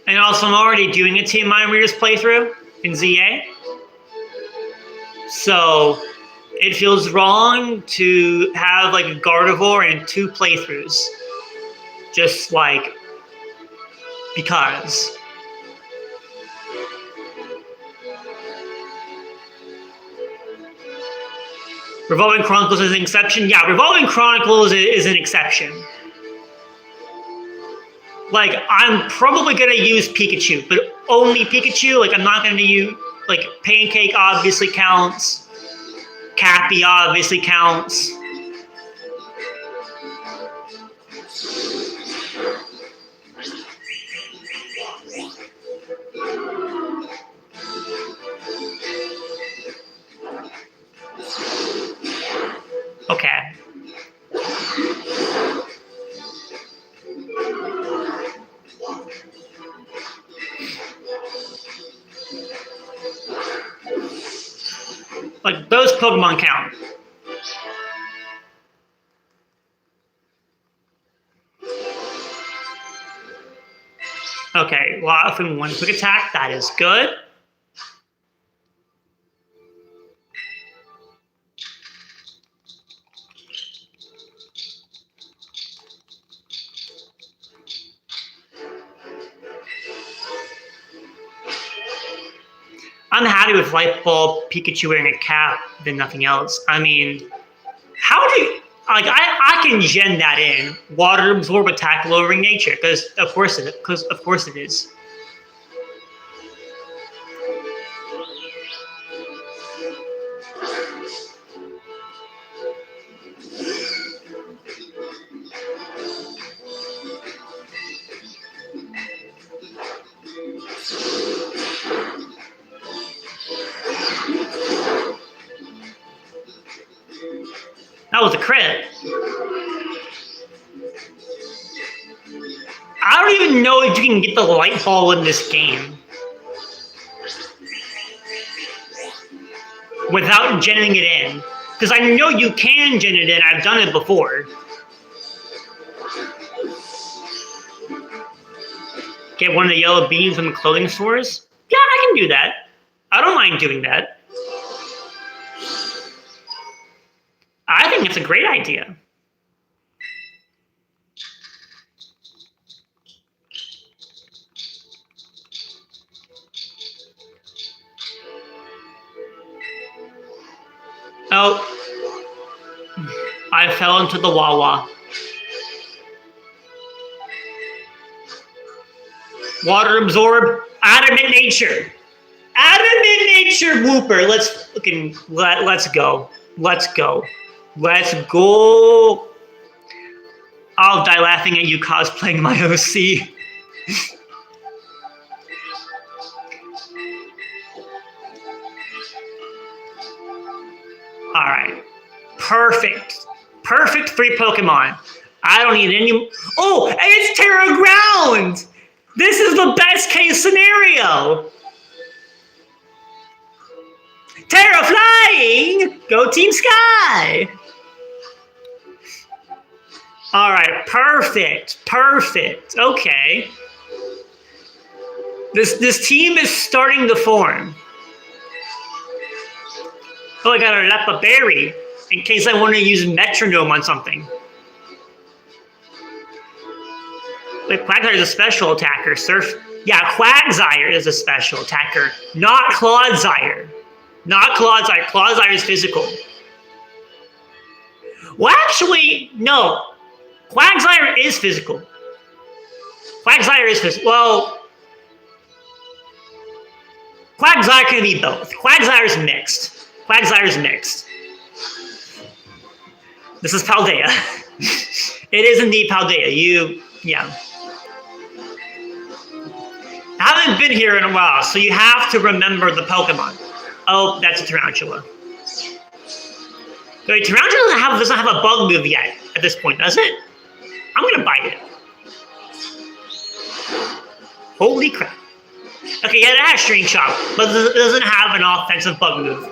And also I'm already doing a Team Mind Readers playthrough in ZA. So it feels wrong to have like a Gardevoir and 2 playthroughs. Just like because. Revolving Chronicles is an exception? Yeah, Revolving Chronicles is an exception. Like, I'm probably going to use Pikachu, but only Pikachu. Like, I'm not going to use, like, Pancake obviously counts. Cappy obviously counts. Okay. Like, those Pokemon count. Okay, well, if we want quick attack, that is good. I'm happy with Light Bulb, Pikachu wearing a cap than nothing else. I mean, how do you, like, I can gen that in. Water absorb attack lowering nature, because of course it is. was a crit. I don't even know if you can get the light ball in this game without genning it in. Because I know you can gen it in. I've done it before. Get one of the yellow beans from the clothing stores? Yeah, I can do that. I don't mind doing that. I think it's a great idea. Oh, I fell into the Wawa. Water absorb, adamant nature. Adamant nature, Whooper. Let's go. Let's go. Let's go. I'll die laughing at you cosplaying my OC. All right. Perfect. Perfect 3 Pokemon. I don't need any. Oh, and it's Terra Ground. This is the best case scenario. Terra flying. Go Team Sky. All right. Perfect. Perfect. Okay. This team is starting to form. Oh, I got a Leppa Berry in case I want to use Metronome on something. Wait, Quagsire is a special attacker. Yeah, Quagsire is a special attacker, not Clodsire. Not Clodsire. Clodsire is physical. Well, actually, no. Quagsire is physical. Quagsire is physical. Well, Quagsire can be both. Quagsire is mixed. Quagsire is mixed. This is Paldea. It is indeed Paldea. Yeah. I haven't been here in a while, so you have to remember the Pokemon. Oh, that's a Tarantula. Wait, Tarantula doesn't have a bug move yet at this point, does it? I'm gonna bite it. Holy crap. Okay, yeah, it has String Chop, but it doesn't have an offensive bug move.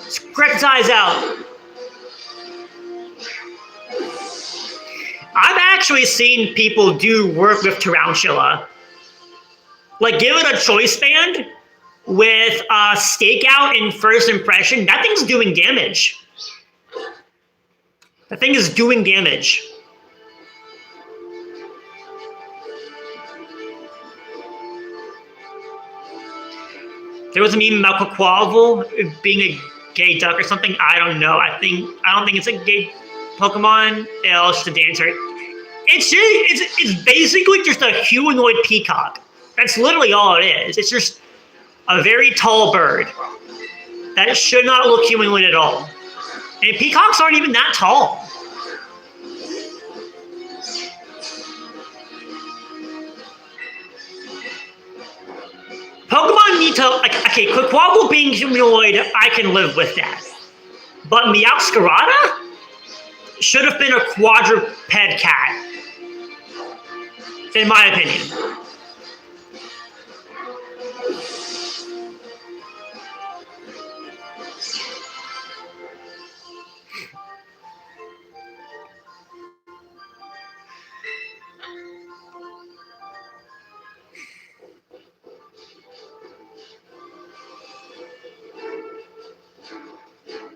Scratch eyes out. I've actually seen people do work with Tarantula. Like, give it a choice band with Stakeout in first impression. That thing's doing damage. That thing is doing damage. There was a meme about Quaquaval being a gay duck or something. I don't know. I don't think it's a gay Pokemon. It's just a dancer. It's basically just a humanoid peacock. That's literally all it is. It's just a very tall bird that should not look humanoid at all. And peacocks aren't even that tall. Pokemon need to, like, okay, Quaquaval being humanoid, I can live with that. But Meowscarada should have been a quadruped cat, in my opinion.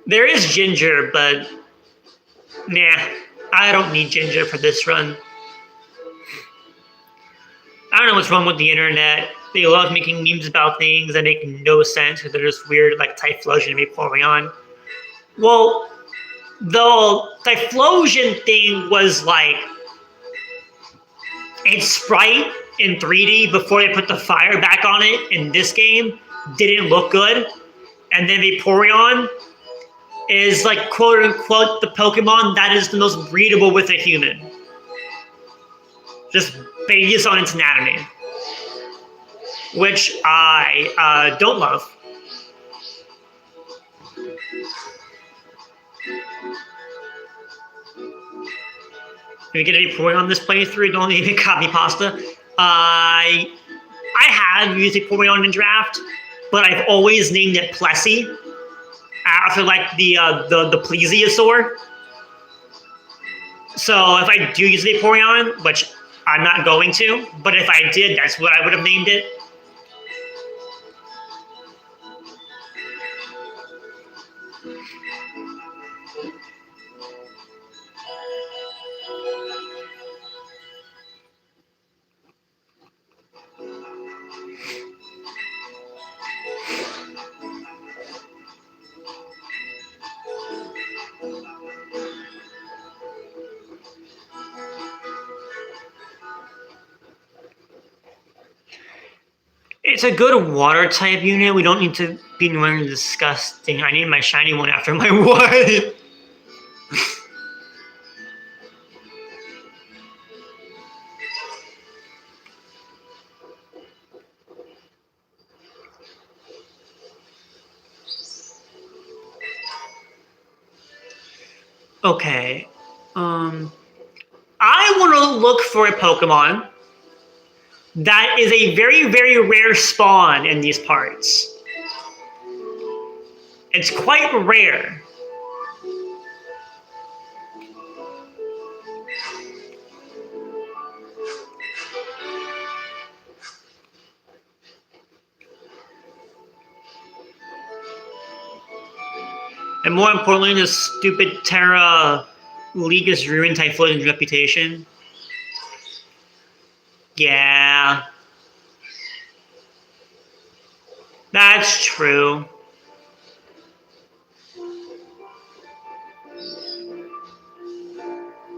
There is Ginger, but nah, I don't need Ginger for this run. I don't know what's wrong with the internet. They love making memes about things that make no sense because they're just weird, like Typhlosion and Vaporeon. Well, the Typhlosion thing was like its sprite in 3D before they put the fire back on it in this game didn't look good. And then Vaporeon is like quote unquote the Pokemon that is the most breedable with a human. Just based on its anatomy. Which I don't love. If you get any point on this playthrough, don't even copy pasta. I have used Vaporeon in draft, but I've always named it Plessy after like the plesiosaur. So if I do use Vaporeon, which I'm not going to, but if I did, that's what I would have named it. It's a good water type unit. We don't need to be annoying disgusting. I named my shiny one after my wife. Okay. I want to look for a Pokemon that is a very, very rare spawn in these parts. It's quite rare. And more importantly, this stupid Terra League has ruined Typhlosion's reputation. Yeah. That's true.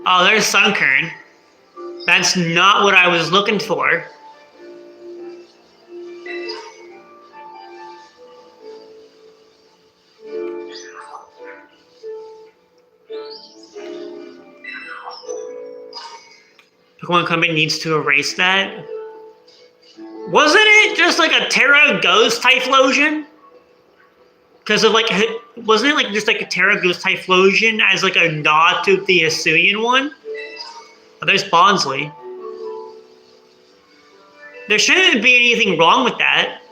Oh, there's Sunkern. That's not what I was looking for. Pokemon Company needs to erase that. Wasn't it just like a Terra Ghost Typhlosion? Because of like, wasn't it like just like a Terra Ghost Typhlosion as like a nod to the Hisuian one? Oh, there's Bonsly. There shouldn't be anything wrong with that.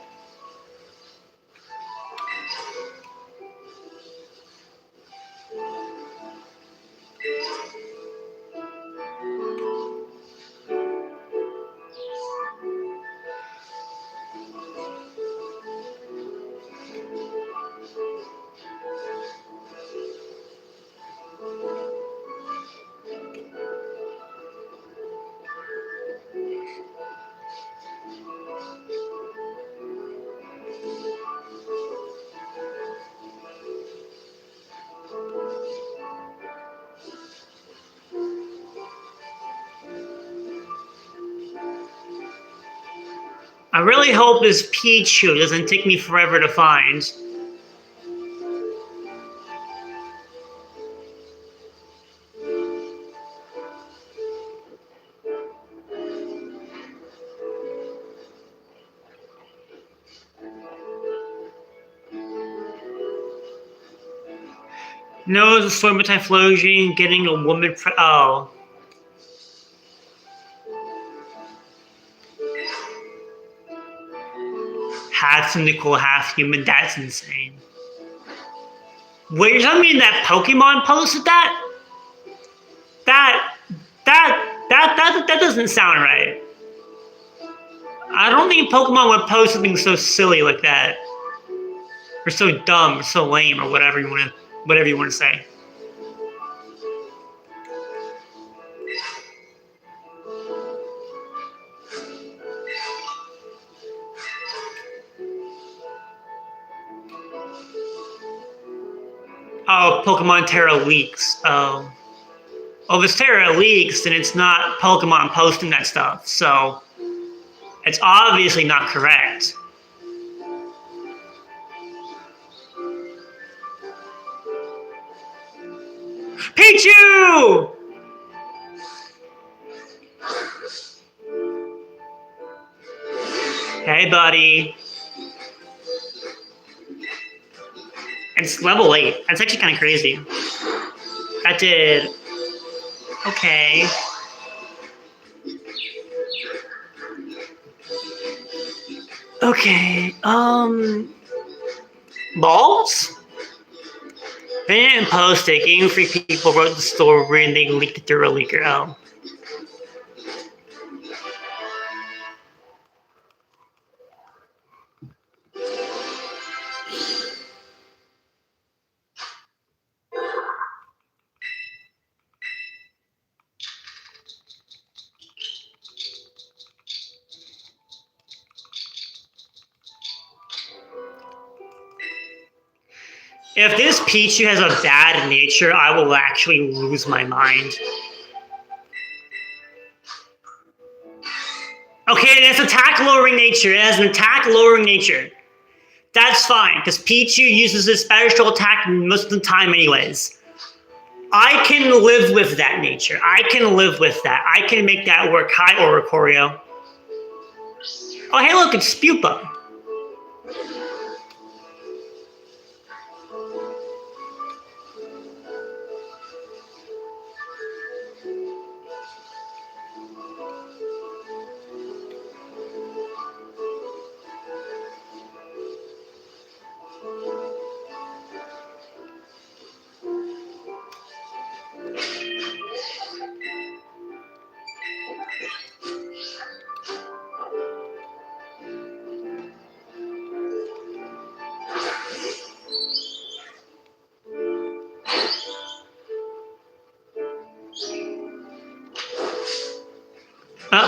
I really hope this Pichu doesn't take me forever to find. No, the Storm of Typhlosion getting a woman. Oh. Half cynical, half human. That's insane. Wait, you're telling me that Pokemon posted that? That doesn't sound right. I don't think Pokemon would post something so silly like that, or so dumb, or so lame, or whatever you want to say. Oh, Pokemon Terra leaks. Oh. Well, if it's Terra leaks, then it's not Pokemon posting that stuff, so it's obviously not correct. Pichu! Hey, buddy. It's level 8. That's actually kind of crazy. That did... Okay. Okay. Balls? They didn't post it. Game Freak people wrote the story and they leaked it through a leaker. Oh. If this Pichu has a bad nature, I will actually lose my mind. Okay, it has attack lowering nature. It has an attack lowering nature. That's fine, because Pichu uses his special attack most of the time anyways. I can live with that nature. I can live with that. I can make that work. Hi, Oricorio. Oh, hey, look, it's Spupa.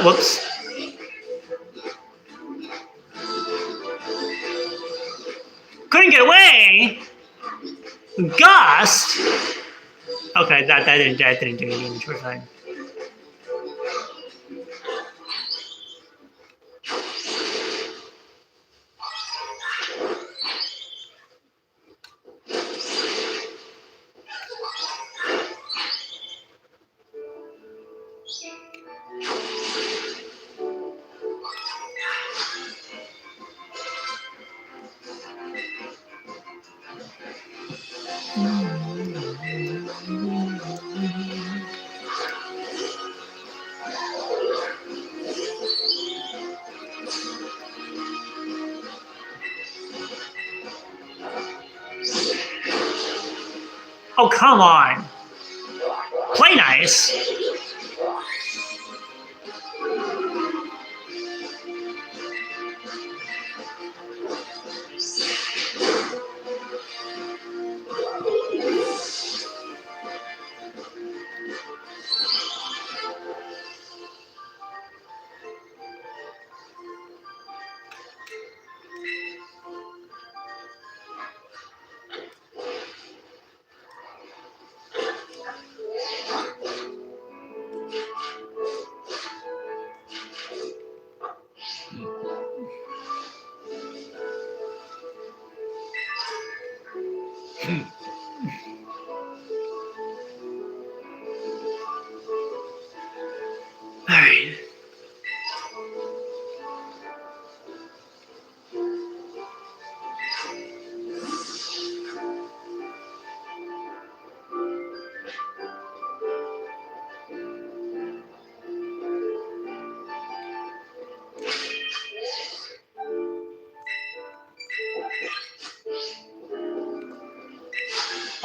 Whoops. Couldn't get away. Gust. Okay, that didn't do any damage. We're fine. Oh, come on. Play nice. All right.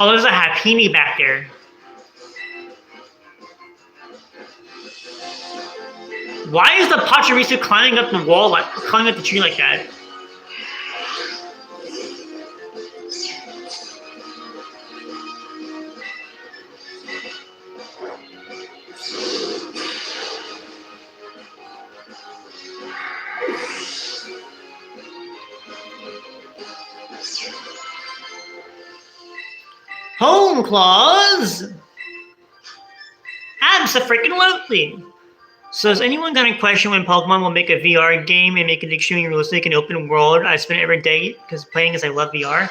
Oh, there's a Happiny back there. Why is the Pachirisu climbing up the wall, climbing up the tree like that? Home claws. Abso-freaking-lutely. So has anyone got any question when Pokemon will make a VR game and make it extremely realistic and open world? I spend it every day because playing as I love VR.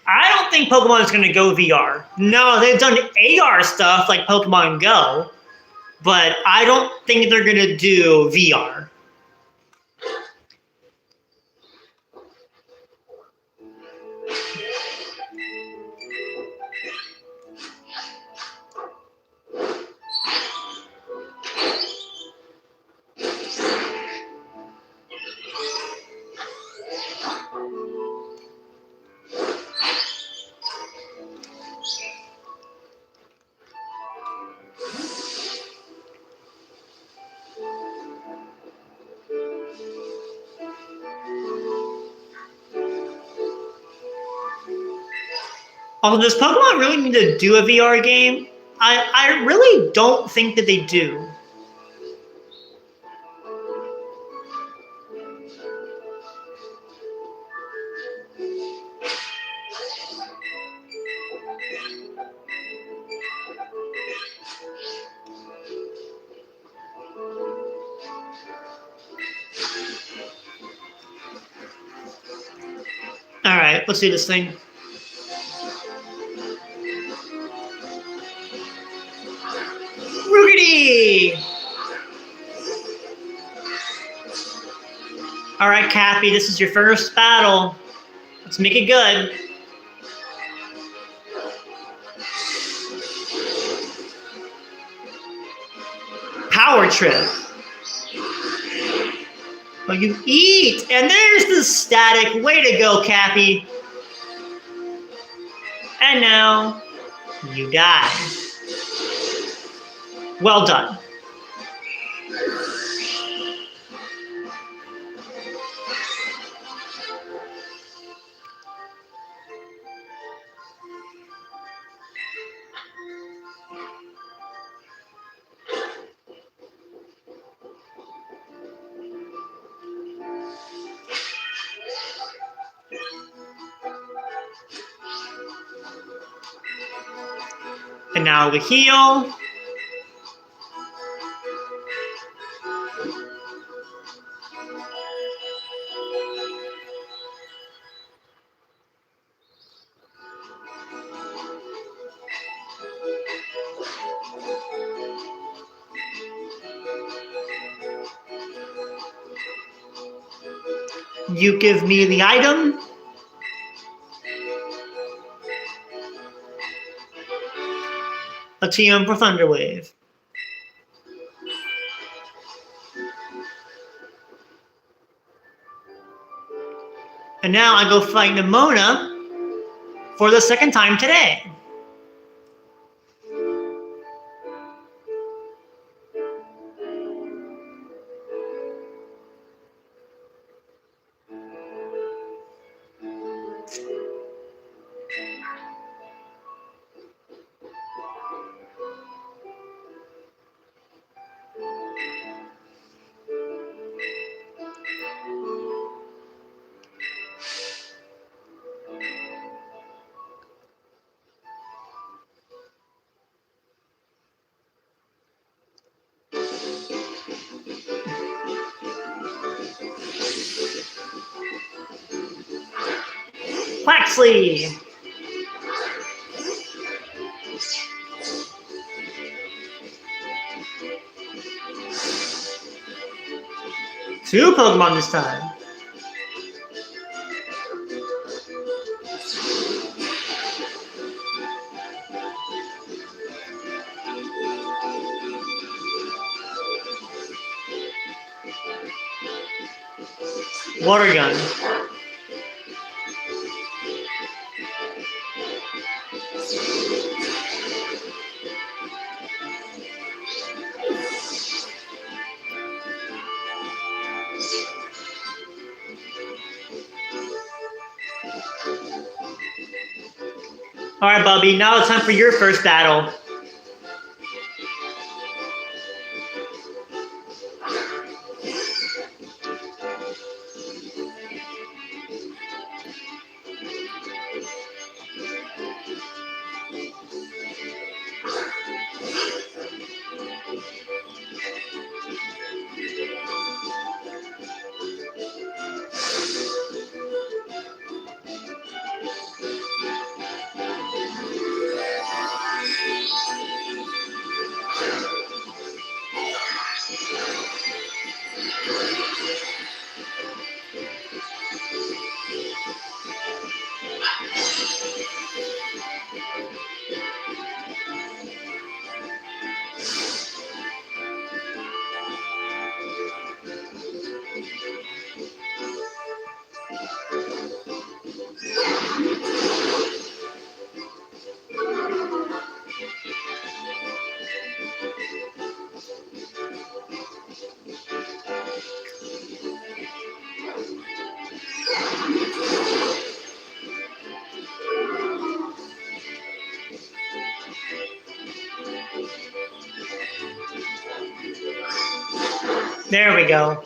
I don't think Pokemon is going to go VR. No, they've done AR stuff like Pokemon Go, but I don't think they're going to do VR. Although does Pokemon really need to do a VR game? I really don't think that they do. All right, let's do this thing. Rookity! All right, Cappy, this is your first battle. Let's make it good. Power Trip. Oh, you eat! And there's the static. Way to go, Cappy. And now, you die. Well done. And now the heal. You give me the item. A TM for Thunderwave. And now I go fight Nemona for the second time today. Quaxley. Two Pokemon this time. Water Gun. All right, Bubby, now it's time for your first battle. There we go.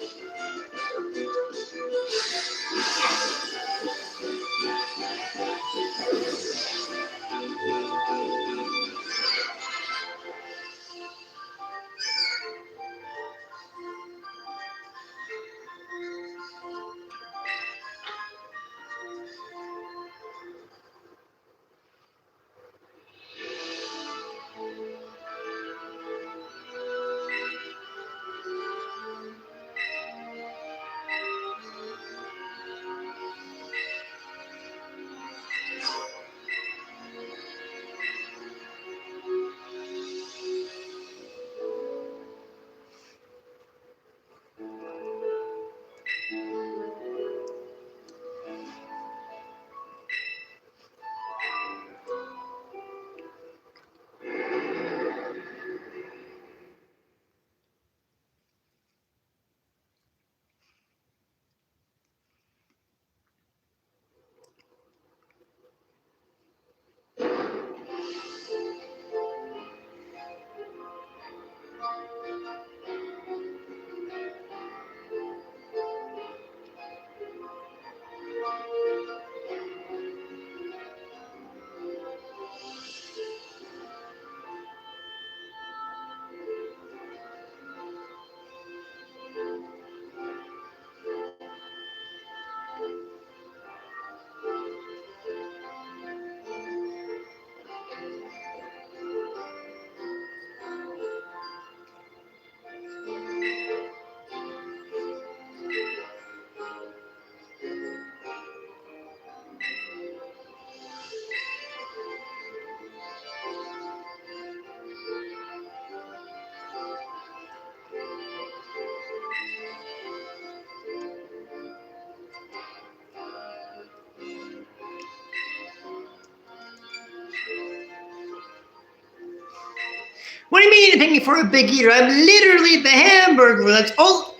What do you mean you take me for a big eater? I'm literally the hamburger. That's all.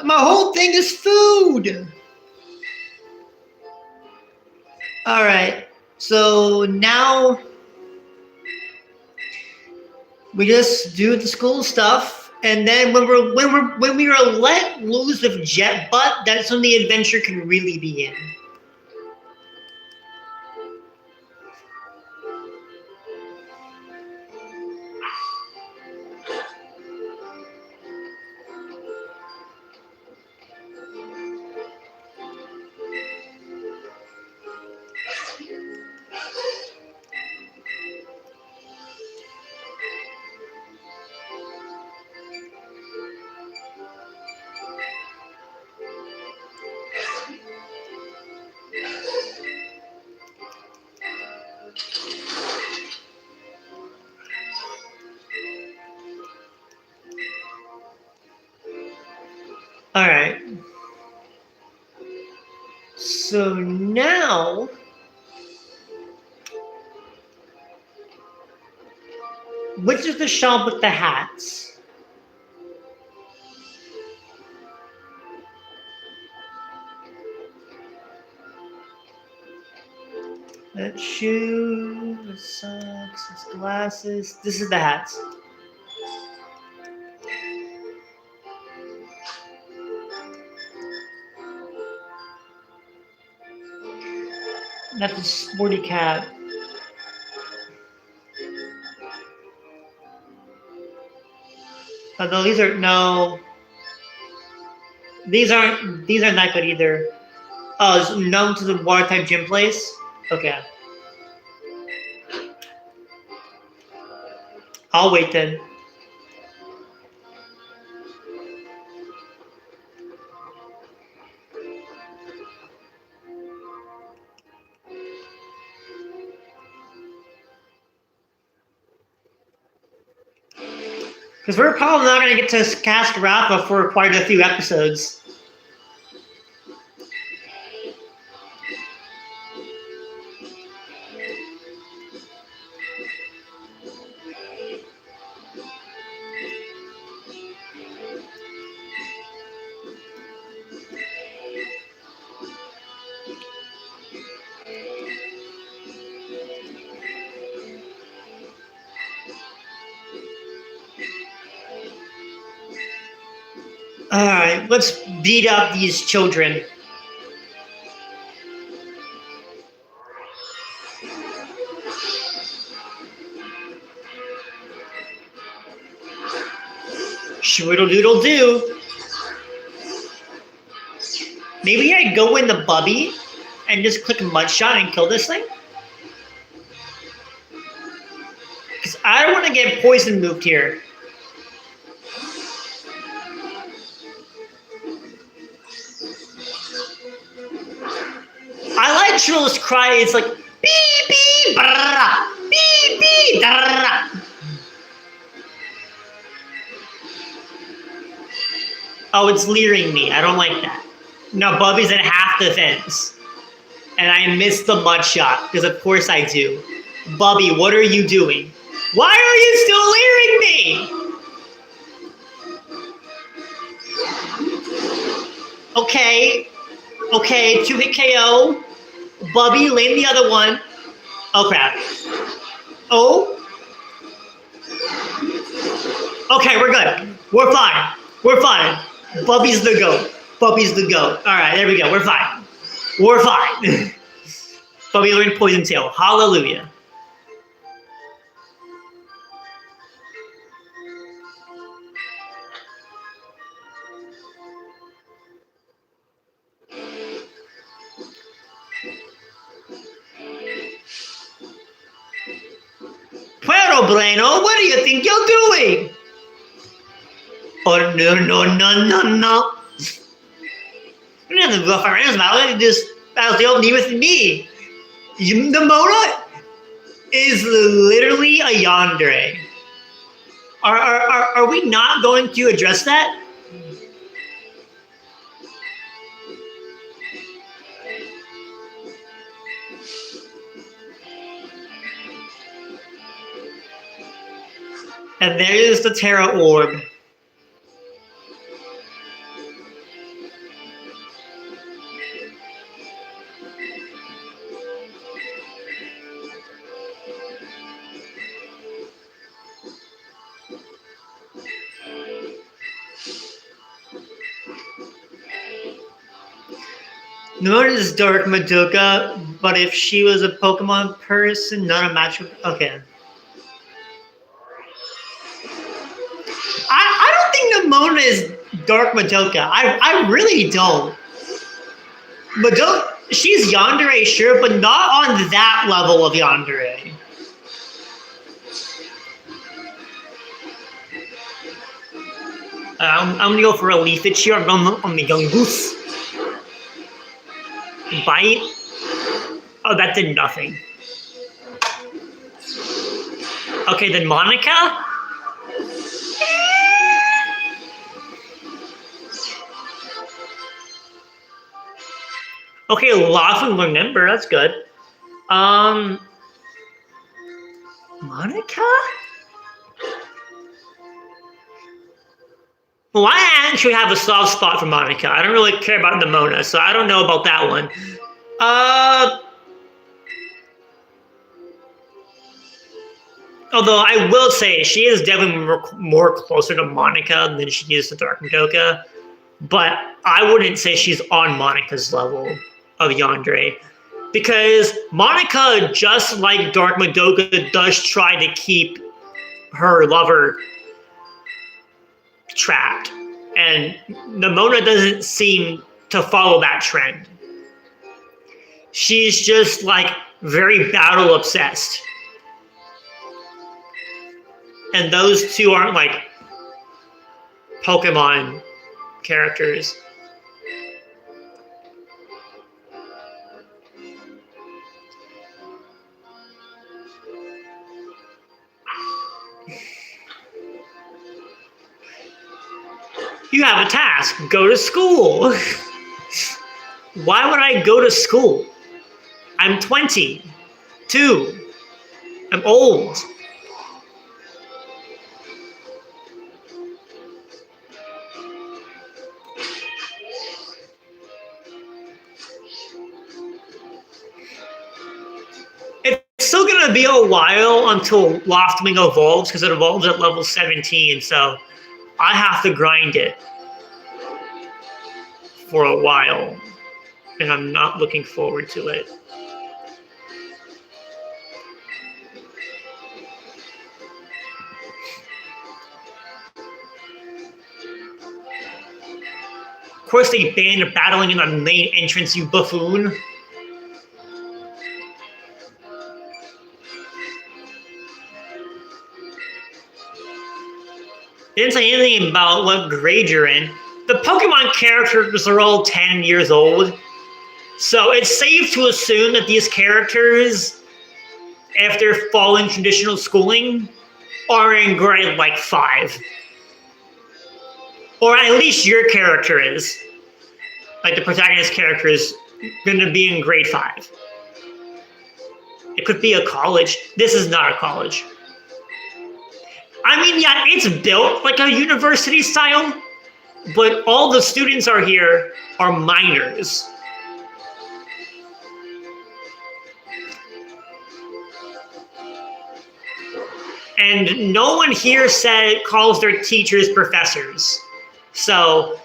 My whole thing is food. All right. So now we just do the school stuff, and then when we are let loose with Jet Butt, that's when the adventure can really begin. All right. So now which is the shop with the hats? That shoe, the socks, his glasses. This is the hats. That's a sporty cat. Although these are no, these aren't that good either. Oh, it's known to the water type gym place. Okay, I'll wait then. Because we're probably not going to get to cast Rafa for quite a few episodes. Alright, let's beat up these children. Shriddle doodle do. Maybe I go in the Bubby and just click Mudshot and kill this thing? Because I don't want to get poison moved here. I like Shriddle's cry. It's like beep beep brrrr, beep beep brrrr. Oh, it's leering me. I don't like that. No, Bubby's at half defense. And I missed the mud shot, because of course I do. Bubby, what are you doing? Why are you still leering me? Okay. Okay, 2-hit KO. Bubby, lane the other one. Oh, crap. Oh. Okay, we're good. We're fine. We're fine. Bubby's the GOAT. Bubby's the GOAT. All right, there we go. We're fine. We're fine. Bubby learned Poison Tail. Hallelujah. Pero Bueno, what do you think you're doing? Oh, no, no, no, no, no. You don't have to go for hands about it. Just battle with me. The Mona is literally a yandere. Are we not going to address that? And there is the Terra Orb. Nor is Dark Madoka, but if she was a Pokemon person, not a match. Okay. I don't think Nemona is Dark Madoka. I really don't. Madoka, she's Yandere, sure, but not on that level of Yandere. I'm gonna go for a Leafage here. I'm going on the Yungoos. Bite. Oh, that did nothing. Okay, then Monica. Okay, Laughlin remember, that's good. Monica? Well, I actually have a soft spot for Monica. I don't really care about Nemona, so I don't know about that one. Although I will say she is definitely more closer to Monica than she is to Dark Madoka. But I wouldn't say she's on Monica's level of Yandere. Because Monica, just like Dark Madoka, does try to keep her lover trapped. And Nemona doesn't seem to follow that trend. She's just like very battle obsessed. And those two aren't like Pokemon characters. You have a task. Go to school. Why would I go to school? I'm 22. I'm old. It's still going to be a while until Loftwing evolves because it evolves at level 17, so I have to grind it. for a while, and I'm not looking forward to it. Of course, they banned battling in the main entrance, you buffoon. They didn't say anything about what grade you're in. The Pokemon characters are all 10 years old, so it's safe to assume that these characters, after following traditional schooling, are in grade like 5. Or at least your character is. Like the protagonist character is going to be in grade 5. It could be a college. This is not a college. I mean, yeah, it's built like a university style, but all the students are here are minors. And no one here calls their teachers professors. So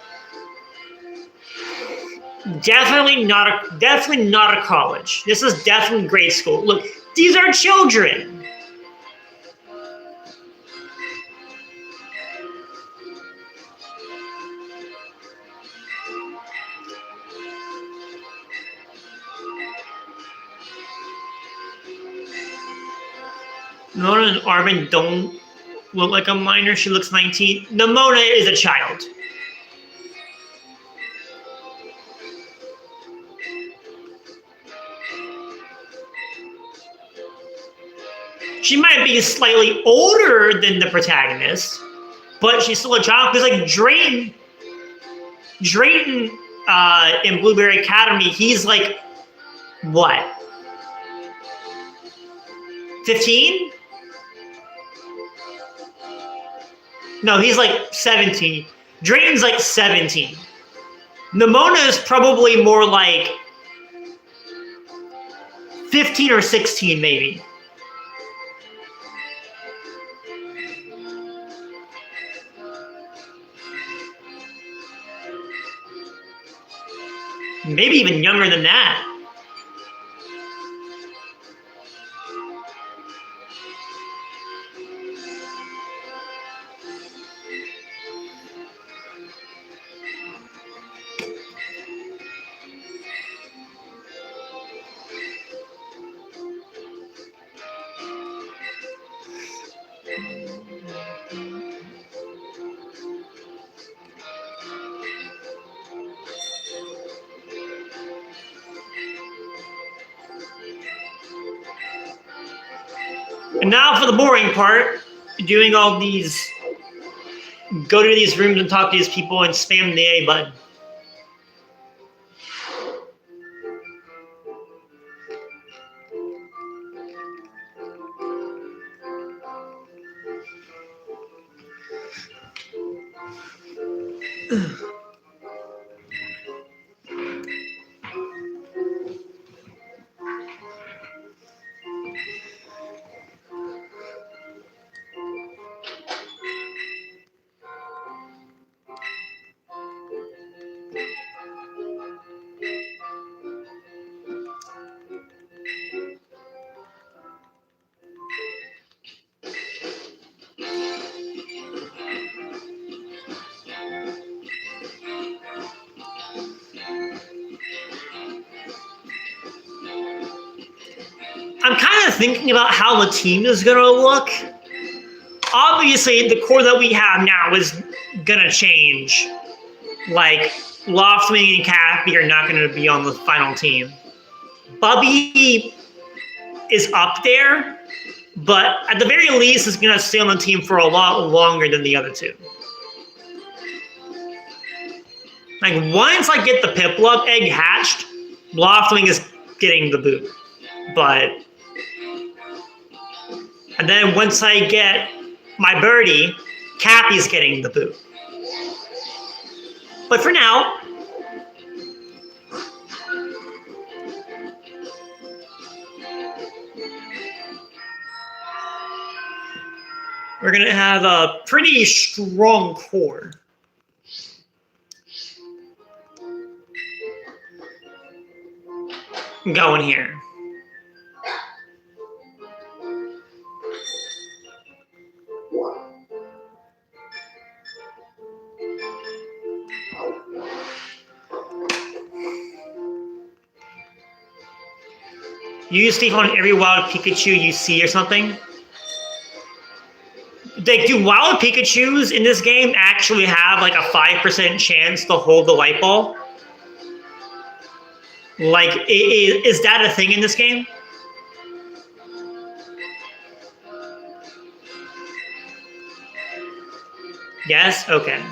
definitely not a college. This is definitely grade school. Look, these are children. Nimona and Arven don't look like a minor. She looks 19. Nimona is a child. She might be slightly older than the protagonist, but she's still a child. Because like Drayton in Blueberry Academy, he's like, what? 15? No, he's like 17. Drayton's like 17. Nimona is probably more like 15 or 16, maybe. Maybe even younger than that. And now for the boring part, doing all these, go to these rooms and talk to these people and spam the A button. I'm kind of thinking about how the team is going to look. Obviously, the core that we have now is going to change. Like, Loftwing and Cappy are not going to be on the final team. Bubby is up there, but at the very least is going to stay on the team for a lot longer than the other two. Like, once I get the Piplup egg hatched, Loftwing is getting the boot. But, and then once I get my birdie, Cappy's getting the boot. But for now, we're going to have a pretty strong core. going here. Use Thief on every wild Pikachu you see or something. Like, do wild Pikachus in this game actually have like a 5% chance to hold the light ball? Like, is that a thing in this game? Yes? Okay.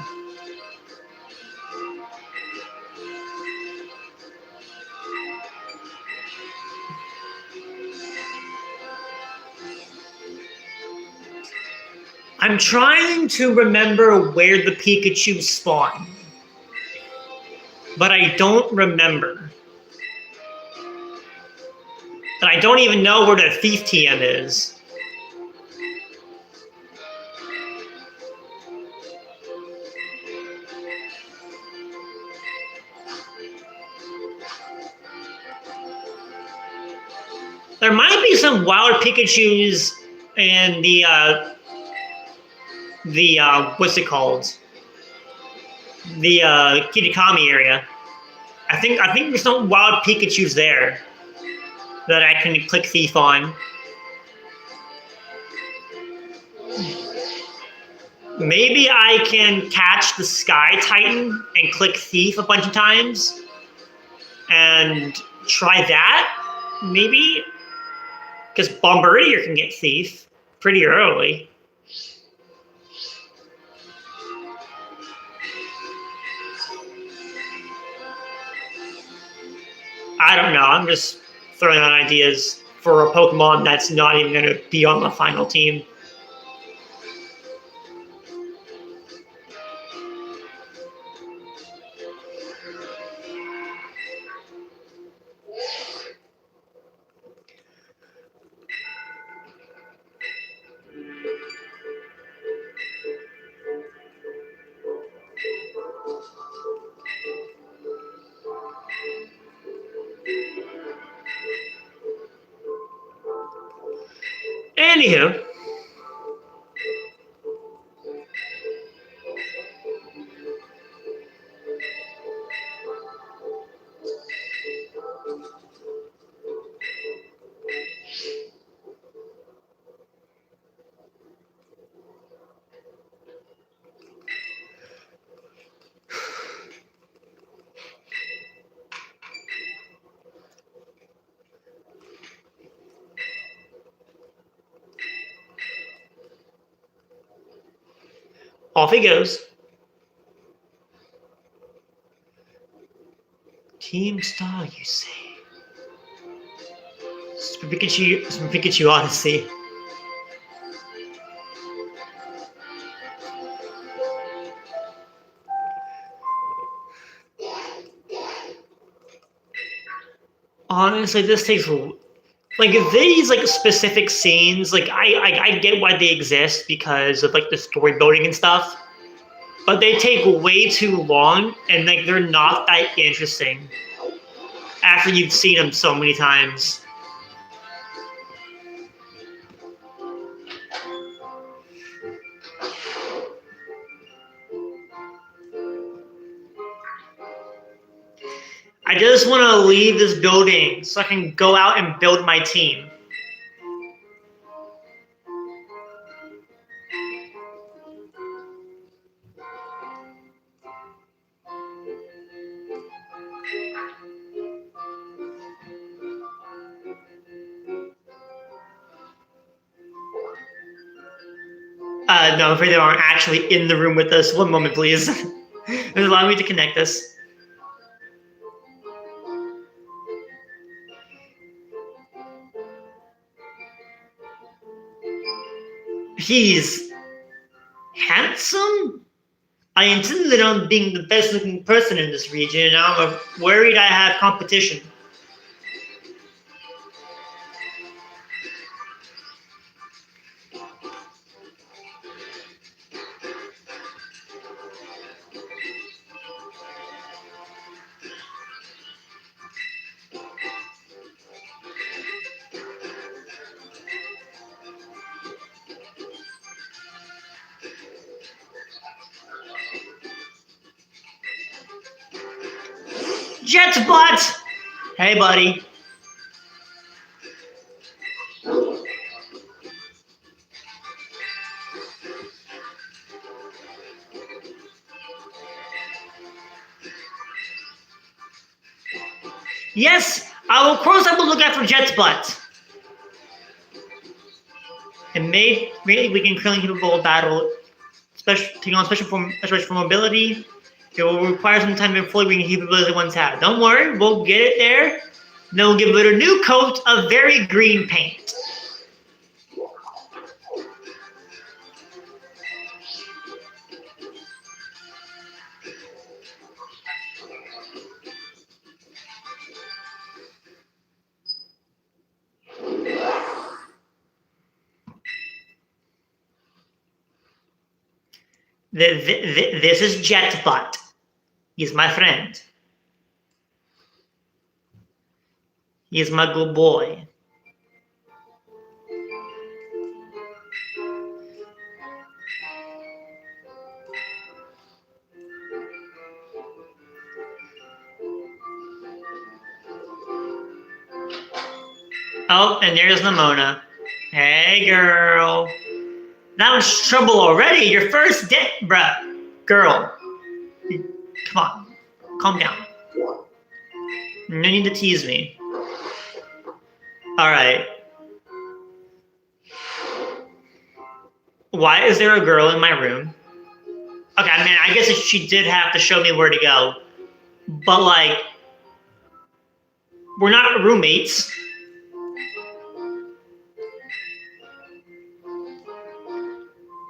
I'm trying to remember where the Pikachu spawn, but I don't remember. And I don't even know where the Thief TM is. There might be some wild Pikachus in the what's it called? The Kitakami area. I think there's some wild Pikachus there that I can click Thief on. Maybe I can catch the Sky Titan and click Thief a bunch of times and try that, maybe? Because Bombardier can get Thief pretty early. I don't know. I'm just throwing out ideas for a Pokemon that's not even going to be on the final team. Anywho, off he goes. Team Star, you say? Super Pikachu Odyssey. Honestly, this takes like these like specific scenes. Like I get why they exist because of like the story building and stuff, but they take way too long and like they're not that interesting after you've seen them so many times. I just want to leave this building so I can go out and build my team. No, I'm afraid they aren't actually in the room with us. One moment, please. Allow me to connect this. He's handsome? I intended on being the best looking person in this region, and I'm worried I have competition. Jetbot! Hey, buddy. Yes, of course I will look out for Jetbot. And maybe we can currently capable of battle, taking on special for mobility. It will require some time before we can capability once had. Don't worry, we'll get it there. Then we'll give it a new coat of very green paint. This is Jetbot. He's my friend. He's my good boy. Oh, and there's Nimona. Hey, girl. That was trouble already. Your first date, bruh. Girl. Come on. Calm down. No need to tease me. Alright. Why is there a girl in my room? Okay, I mean, I guess she did have to show me where to go. But, like, we're not roommates.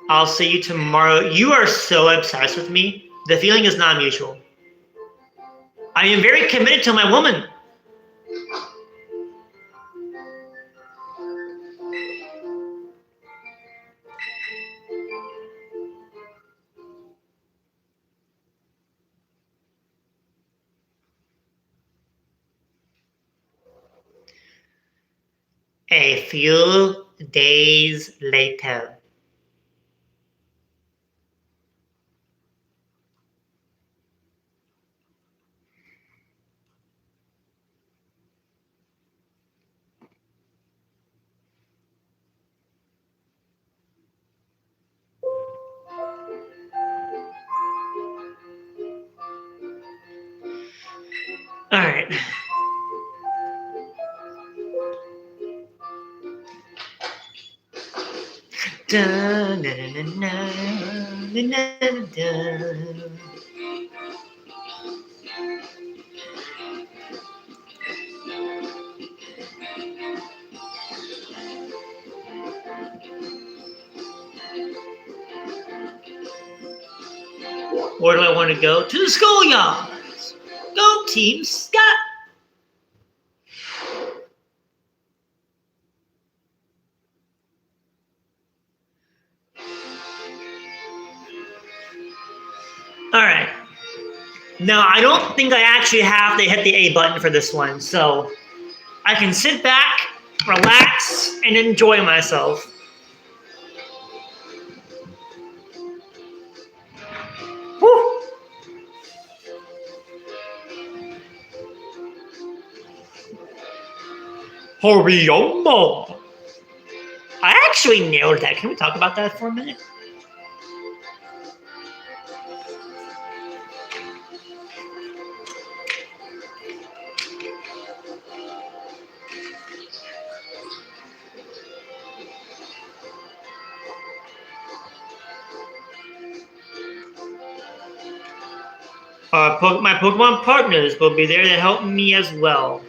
I'll see you tomorrow. You are so obsessed with me. The feeling is not mutual. I am very committed to my woman. A few days later. All right. Dun, dun, dun, dun, dun, dun, dun. Where do I want to go? To the schoolyards. Go Team Scott. All right. Now, I don't think I actually have to hit the A button for this one, so I can sit back, relax, and enjoy myself. Whew. Horiyama. I actually nailed that. Can we talk about that for a minute? My Pokemon partners will be there to help me as well.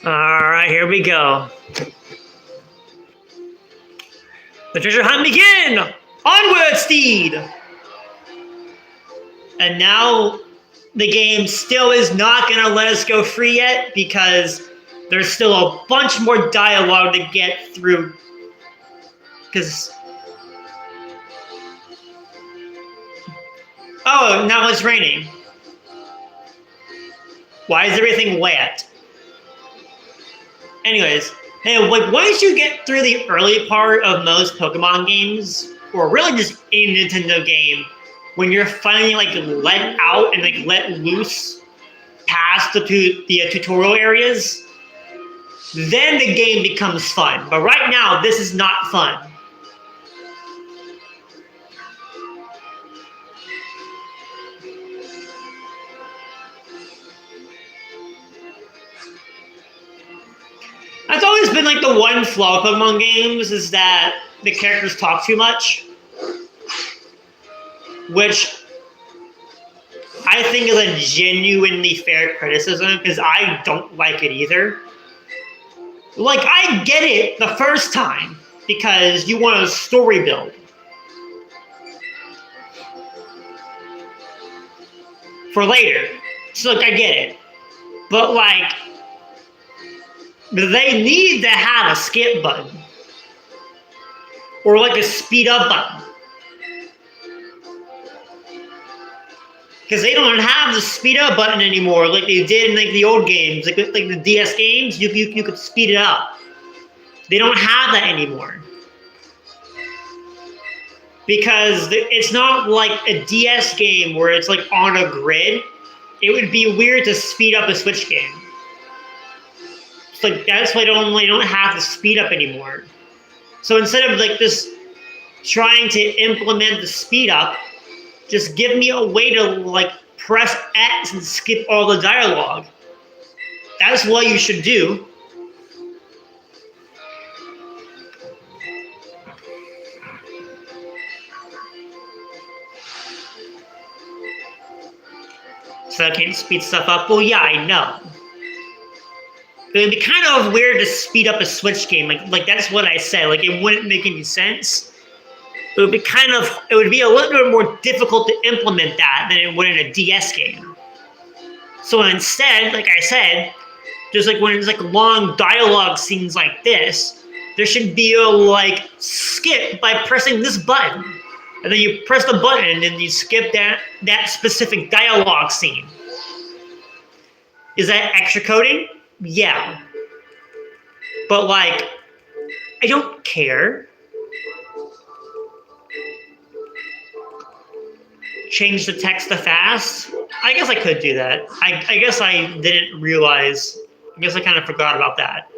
All right, here we go. The treasure hunt begin! Onward, steed! And now the game still is not going to let us go free yet because there's still a bunch more dialogue to get through. Because Oh, now it's raining. Why is everything wet? Anyways, hey, like once you get through the early part of most Pokemon games, or really just any Nintendo game, when you're finally like let out and like let loose past the tutorial areas, then the game becomes fun. But right now, this is not fun. That's always been like the one flaw of Pokemon games is that the characters talk too much, which I think is a genuinely fair criticism because I don't like it either. Like, I get it the first time because you want a story build. For later. So, like, I get it. But, like, they need to have a skip button. Or, like, a speed up button. Because they don't have the speed up button anymore like they did in like the old games. Like the DS games, you could speed it up. They don't have that anymore. Because it's not like a DS game where it's like on a grid. It would be weird to speed up a Switch game. It's like that's why they don't have to speed up anymore. So instead of like just trying to implement the speed up, just give me a way to like press X and skip all the dialogue. That's what you should do. So I can't speed stuff up. Well, yeah, I know. It would be kind of weird to speed up a Switch game. Like that's what I said. Like it wouldn't make any sense. It would be a little bit more difficult to implement that than it would in a DS game. So instead, like I said, just like when it's like long dialogue scenes like this, there should be a like skip by pressing this button. And then you press the button and you skip that specific dialogue scene. Is that extra coding? Yeah. But like, I don't care. Change the text to fast? I guess I could do that. I guess I didn't realize. I guess I kind of forgot about that.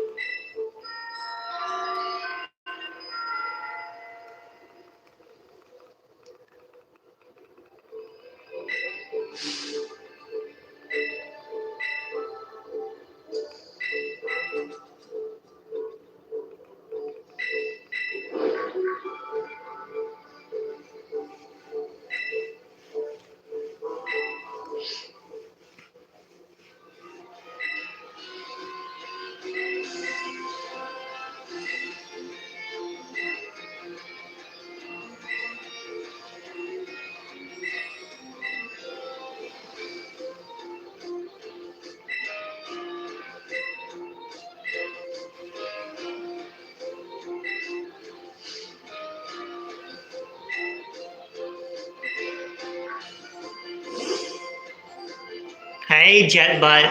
Hey, Jetbutt.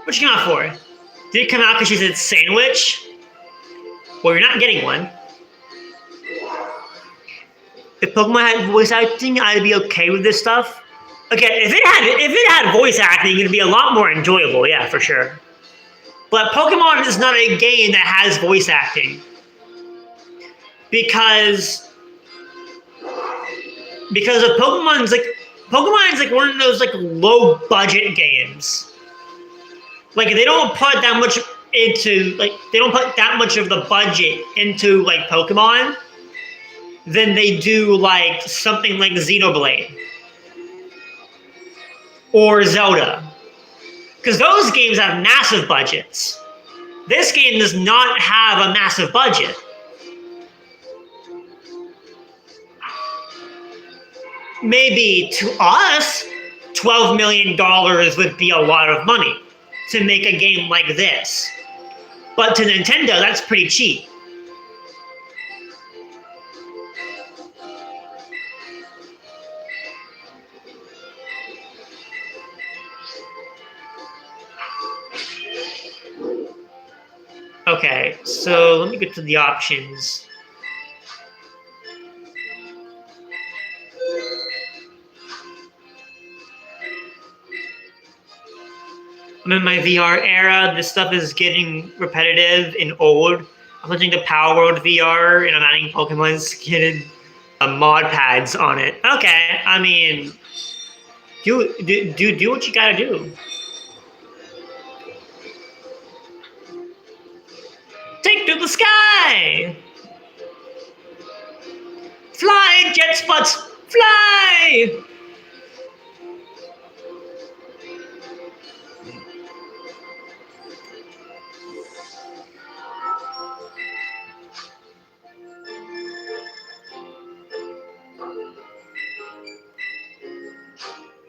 What you got for? Did it come out because she said sandwich? Well, you're not getting one. If Pokemon had voice acting, I'd be okay with this stuff. Okay, if it had voice acting, it'd be a lot more enjoyable, yeah, for sure. But Pokemon is not a game that has voice acting. Because of Pokemon's like one of those like low budget games. Like they don't put that much into they don't put that much of the budget into like Pokemon than they do like something like Xenoblade or Zelda. Because those games have massive budgets. This game does not have a massive budget. Maybe to us, $12 million would be a lot of money to make a game like this. But to Nintendo, that's pretty cheap. Okay, so let me get to the options. I'm in my VR era. This stuff is getting repetitive and old. I'm switching to Power World VR and I'm adding Pokemon skin and mod pads on it. Okay, I mean, do what you gotta do. Take to the sky! Fly, jet spots, fly!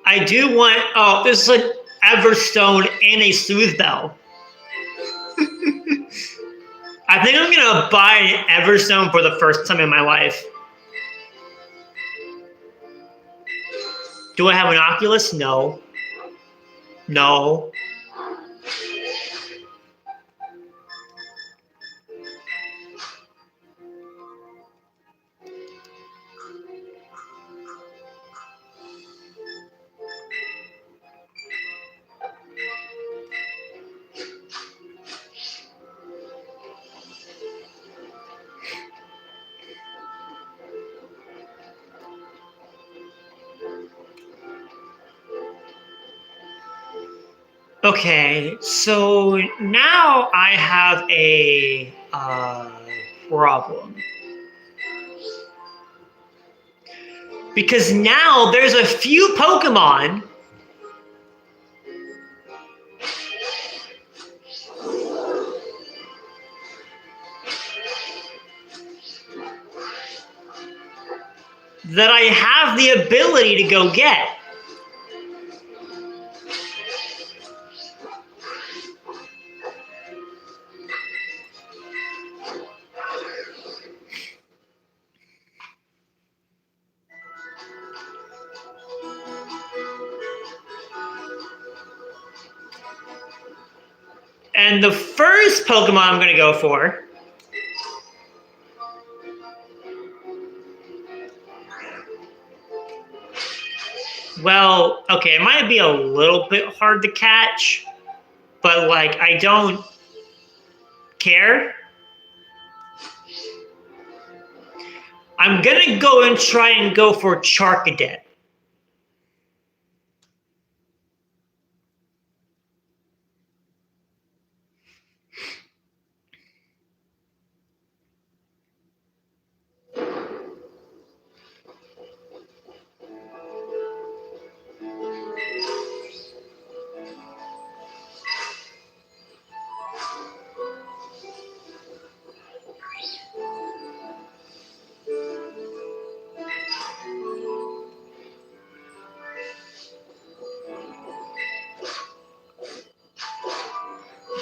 I do want, oh, this is an Everstone and a Soothe Bell. I think I'm gonna buy an Everstone for the first time in my life. Do I have an Oculus? No. No. Okay, so now I have a problem. Because now there's a few Pokemon that I have the ability to go get. And the first Pokemon I'm going to go for well, okay, it might be a little bit hard to catch, but like I don't care. I'm going to go and try and go for Charcadet.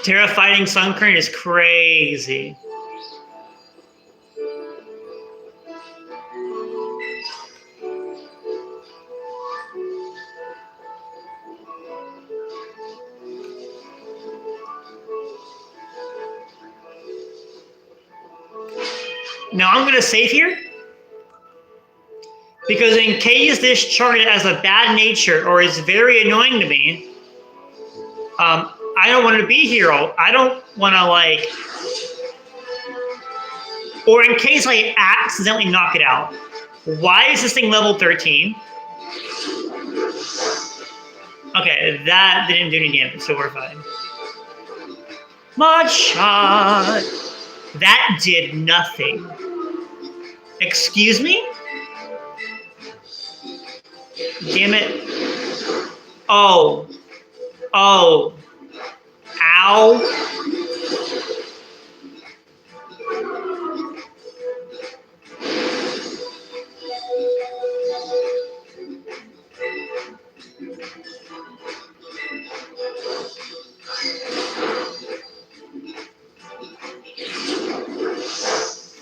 Terra fighting Sunkern is crazy. Now I'm going to save here. Because in case this Charcadet has a bad nature or is very annoying to me, I don't want to be here. I don't want to like, or in case I accidentally knock it out. Why is this thing level 13? Okay, that didn't do any damage, so we're fine. Mod shot. That did nothing. Excuse me? Damn it. Oh. Oh. Ow.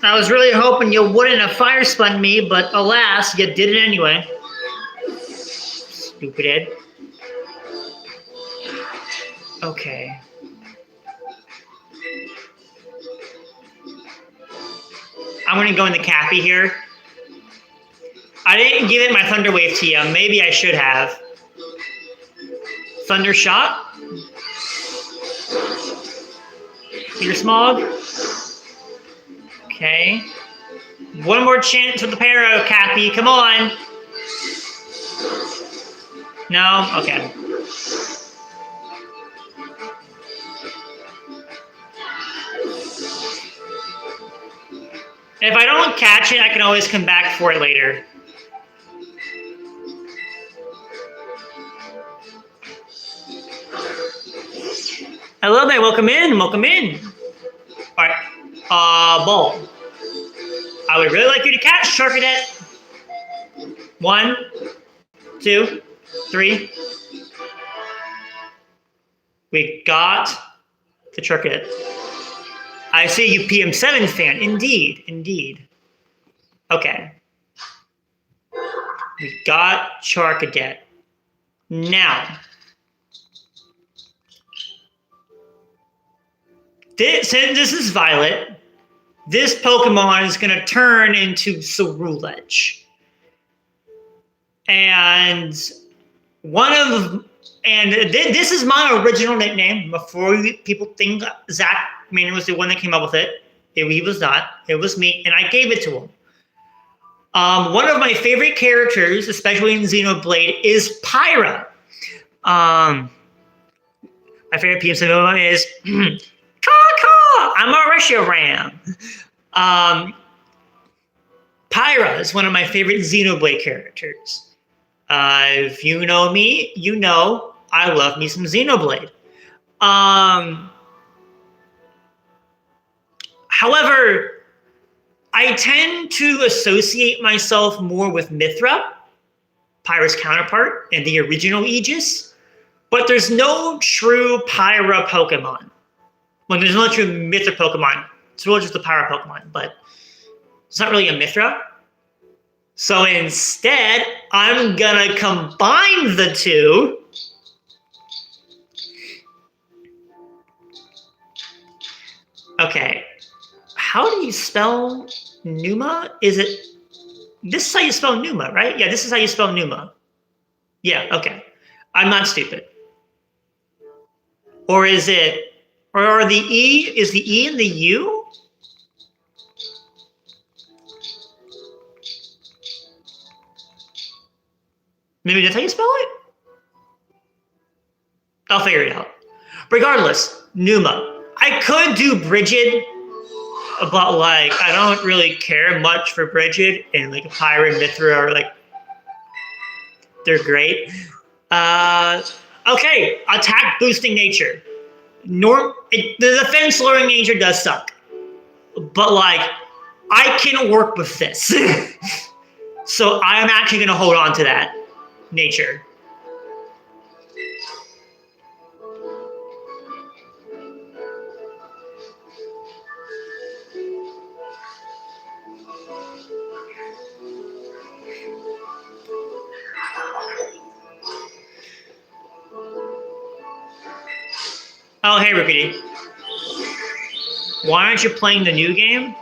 I was really hoping you wouldn't have fire spun me, but alas, you did it anyway. Stupid Ed. Okay. I'm gonna go into Cappy here. I didn't give it my Thunder Wave TM. Maybe I should have. Thunder Shot. Ear Smog. Okay. One more chance with the Para, Cappy. Come on. No? Okay. If I don't catch it, I can always come back for it later. Hello there, welcome in, welcome in. All right, Bull. I would really like you to catch Charcadet. 1, 2, 3. We got the Charcadet. I see you PM7 fan, indeed, indeed. Okay. We got Charcadet. Now, since this is Violet, this Pokemon is going to turn into Cerulege. And this is my original nickname before people think Zach Manning was the one that came up with it. He was not. It was me, and I gave it to him. One of my favorite characters, especially in Xenoblade, is Pyra. My favorite PM7 is Caw-Caw! I'm a Reshiram. Pyra is one of my favorite Xenoblade characters. If you know me, you know I love me some Xenoblade. However, I tend to associate myself more with Mythra, Pyra's counterpart, and the original Aegis, but there's no true Pyra Pokemon. Well, there's no true Mythra Pokemon. It's really just the Pyra Pokemon, but it's not really a Mythra. So instead, I'm gonna combine the two. Okay. How do you spell Numa? This is how you spell Numa, right? Yeah, this is how you spell Numa. Yeah, okay. I'm not stupid. Or is the E in the U? Maybe that's how you spell it? I'll figure it out. Regardless, Numa. I could do Brigid, but like I don't really care much for Brigid, and like Pyra and Mythra are like they're great. Okay, attack boosting nature. The defense lowering nature does suck, but like I can work with this, so I'm actually gonna hold on to that nature. Oh, hey, Rickety. Why aren't you playing the new game?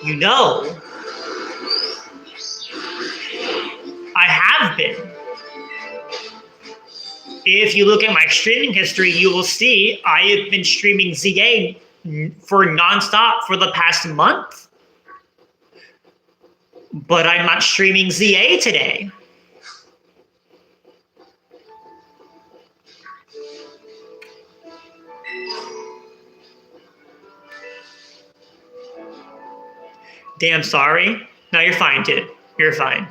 You know, I have been. If you look at my streaming history, you will see I have been streaming ZA for nonstop for the past month. But I'm not streaming ZA today. Damn sorry. No, you're fine, dude. You're fine.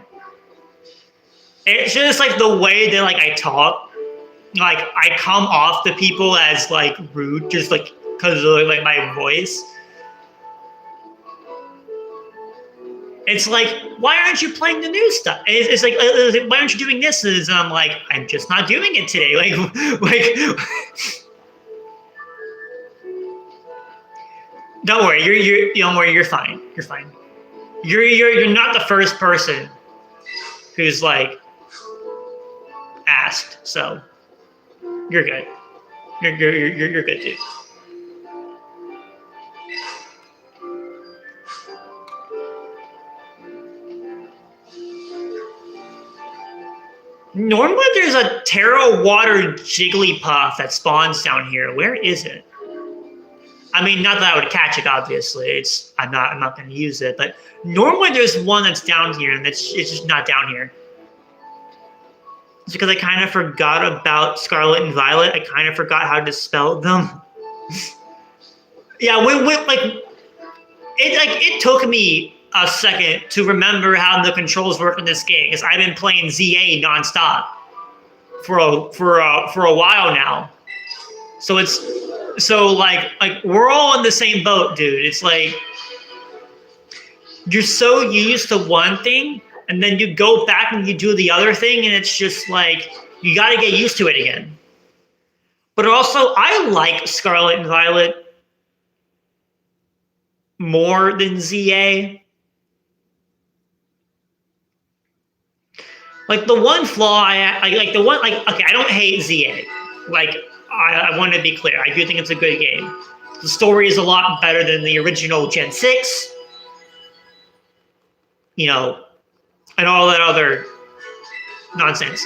It's just like the way that like I talk. Like I come off to people as like rude, just like because of like my voice. It's like, why aren't you playing the new stuff? It's like, why aren't you doing this? And I'm like, I'm just not doing it today. Like, don't worry, don't worry, you're fine. You're fine. You're not the first person who's like asked, so you're good. You're good, dude. Normally there's a Terra Water Jigglypuff that spawns down here. Where is it? I mean, not that I would catch it, obviously. I'm not going to use it, but normally there's one that's down here, and it's just not down here. It's because I kind of forgot about Scarlet and Violet. I kind of forgot how to spell them. Yeah, it took me a second to remember how the controls work in this game because I've been playing ZA nonstop for a while now. So we're all in the same boat, dude. It's like you're so used to one thing, and then you go back and you do the other thing, and it's just like you got to get used to it again. But also, I like Scarlet and Violet more than ZA. Like the one flaw I don't hate ZA. Like I want to be clear. I do think it's a good game. The story is a lot better than the original Gen 6. You know, and all that other nonsense.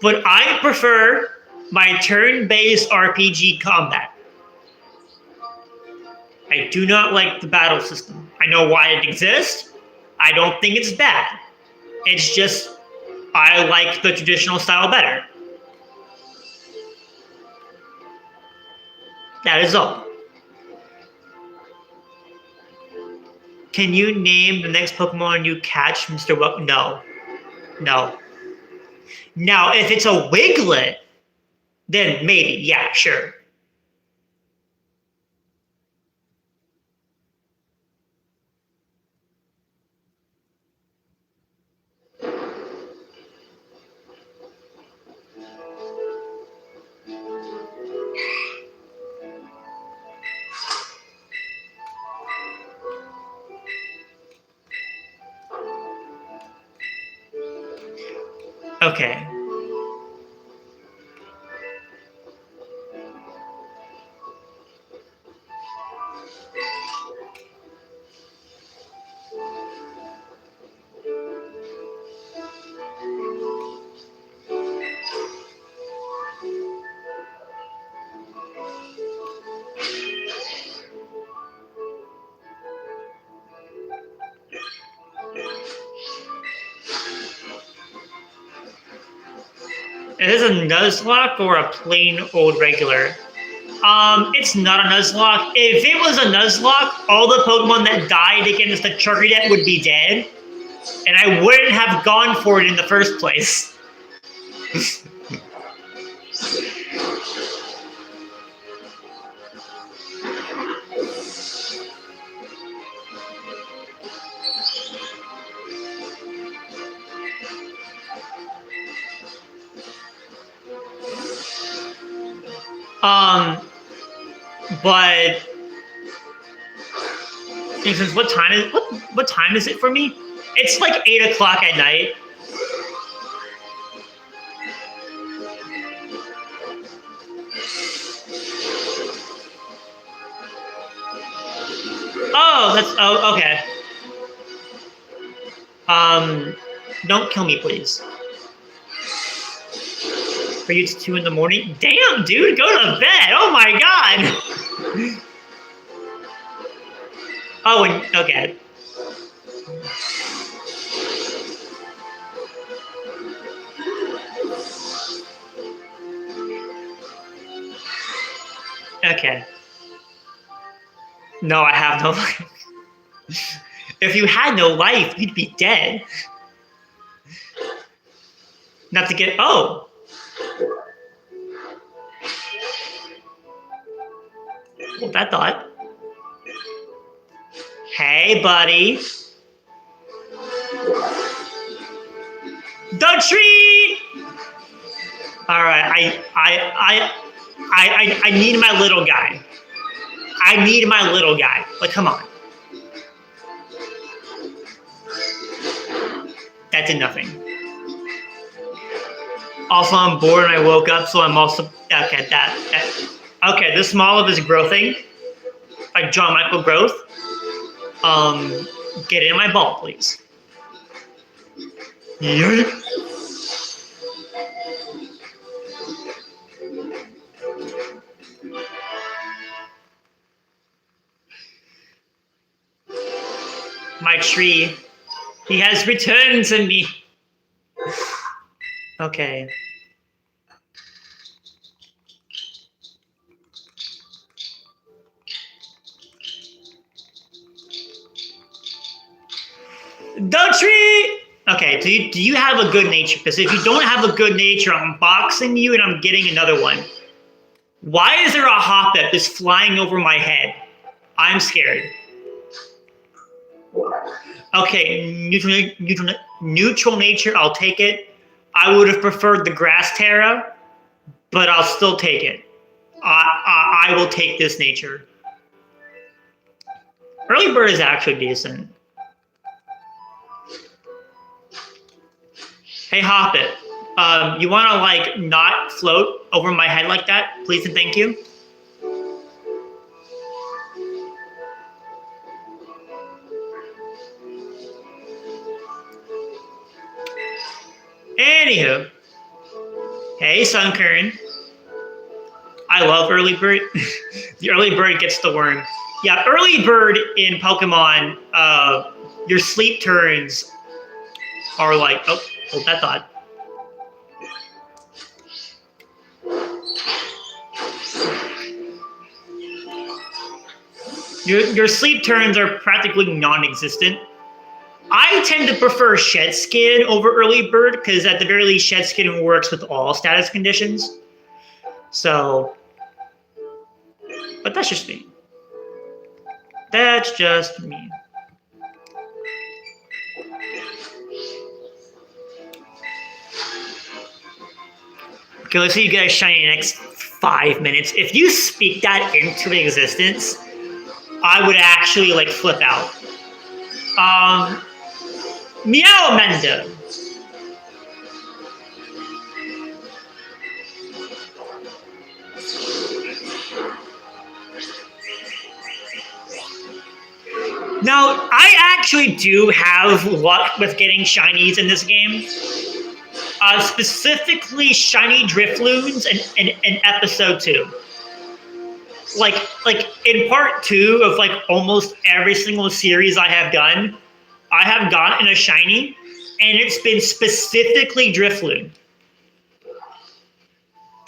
But I prefer my turn-based RPG combat. I do not like the battle system. I know why it exists. I don't think it's bad. It's just I like the traditional style better. That is all. Can you name the next Pokemon you catch, Mr. Welk? No. No. Now, if it's a Wiglet, then maybe, yeah, sure. Okay. Is it a Nuzlocke or a plain old regular? It's not a Nuzlocke. If it was a Nuzlocke, all the Pokemon that died against the Charcadet would be dead, and I wouldn't have gone for it in the first place. But since what time is it for me? It's like 8 o'clock at night. Oh, okay. Don't kill me, please. For you, it's 2 in the morning. Damn, dude, go to bed. Oh my god. Oh, and okay. Okay. No, I have no life. If you had no life, you'd be dead. Not to get... Oh. Hold that thought. Hey, buddy. The tree! All right, I need my little guy. I need my little guy. Like, come on. did nothing. Also, I'm bored and I woke up, so I'm also okay. Okay, the small of his growthing, like John Michael growth. Get in my ball, please. Yeah. My tree, he has returned to me. Okay. The tree! Okay, do you have a good nature? Because if you don't have a good nature, I'm boxing you and I'm getting another one. Why is there a Hoppip that's flying over my head? I'm scared. Okay, neutral nature, I'll take it. I would have preferred the Grass Terra, but I'll still take it. I will take this nature. Early Bird is actually decent. Hey, Hoppip, you want to like not float over my head like that, please and thank you? Anywho, hey, Sunkern. I love Early Bird. The Early Bird gets the worm. Yeah, Early Bird in Pokemon, your sleep turns are like, oh, hold that thought. Your sleep turns are practically non-existent. I tend to prefer Shed Skin over Early Bird because at the very least, Shed Skin works with all status conditions. So, but that's just me. That's just me. Okay, let's see you get a shiny in the next 5 minutes. If you speak that into existence, I would actually like flip out. Meowmendo. Now, I actually do have luck with getting shinies in this game. Specifically, shiny Drifloons in episode 2. Like in part 2 of like almost every single series I have done, I have gotten a shiny, and it's been specifically Drifloon.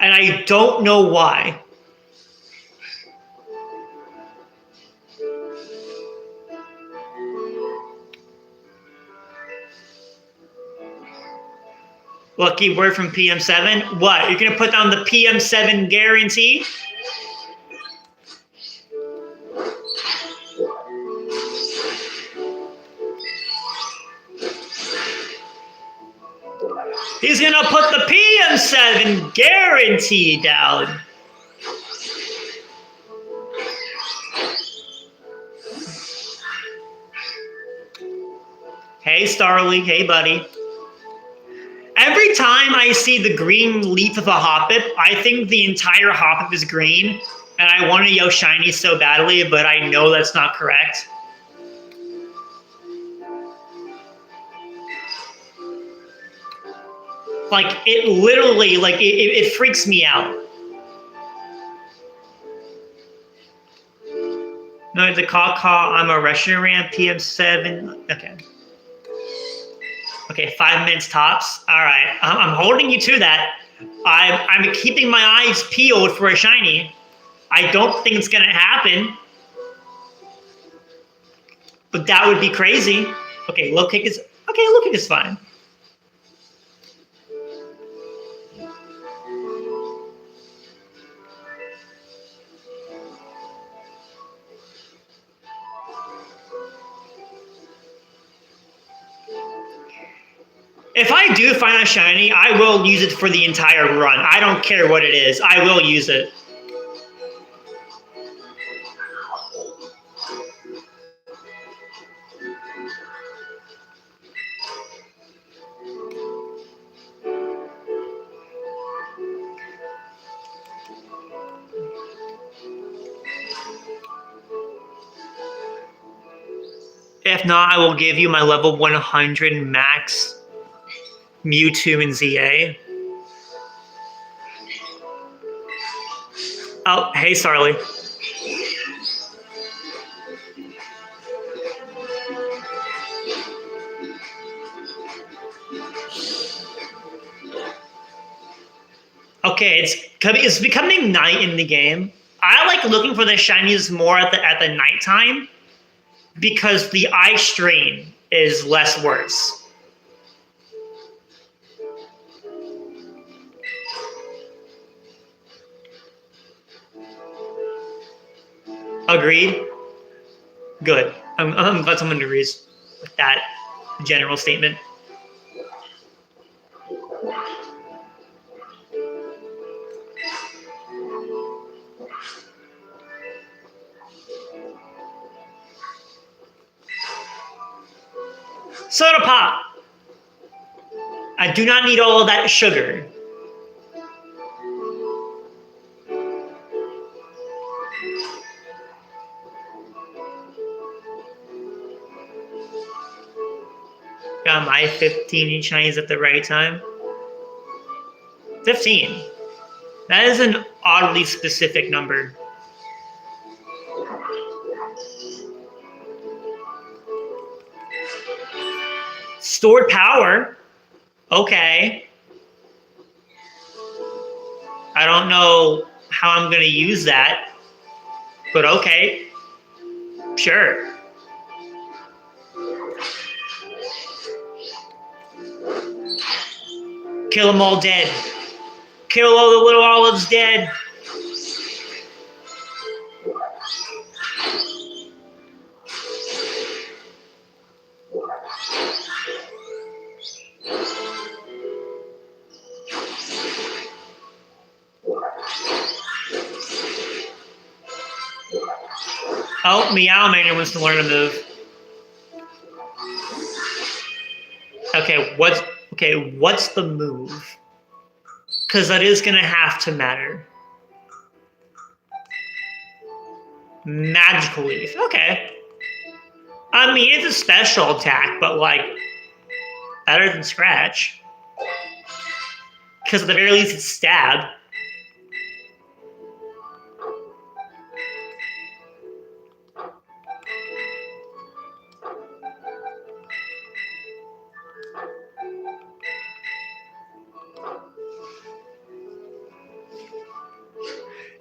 And I don't know why. Lucky word from PM7. What? You're gonna put down the PM7 guarantee? He's gonna put the PM7 guarantee down. Hey, Starly. Hey, buddy. Every time I see the green leaf of a Hoppip, I think the entire Hoppip is green, and I want to yell shiny so badly, but I know that's not correct. Like, it literally, like, it freaks me out. No, the call, I'm a restaurant, PM7. Okay. Okay, 5 minutes tops. All right, I'm holding you to that. I'm keeping my eyes peeled for a shiny. I don't think it's gonna happen, but that would be crazy. Okay, low kick is fine. If I do find a shiny, I will use it for the entire run. I don't care what it is. I will use it. If not, I will give you my level 100 max Mewtwo and ZA. Oh, hey, Sarly. Okay, it's becoming night in the game. I like looking for the shinies more at the nighttime because the eye strain is less worse. Agreed. Good. I'm glad someone agrees with that general statement. Soda pop. I do not need all of that sugar. Got my 15 shinies at the right time. 15. That is an oddly specific number. Stored power. Okay. I don't know how I'm going to use that, but okay. Sure. Kill them all dead. Kill all the little olives dead. Oh, Meow Mania wants to learn a move. Okay, what's the move? Because that is going to have to matter. Magical Leaf. Okay. I mean, it's a special attack, but like better than Scratch. Because at the very least, it's Stab.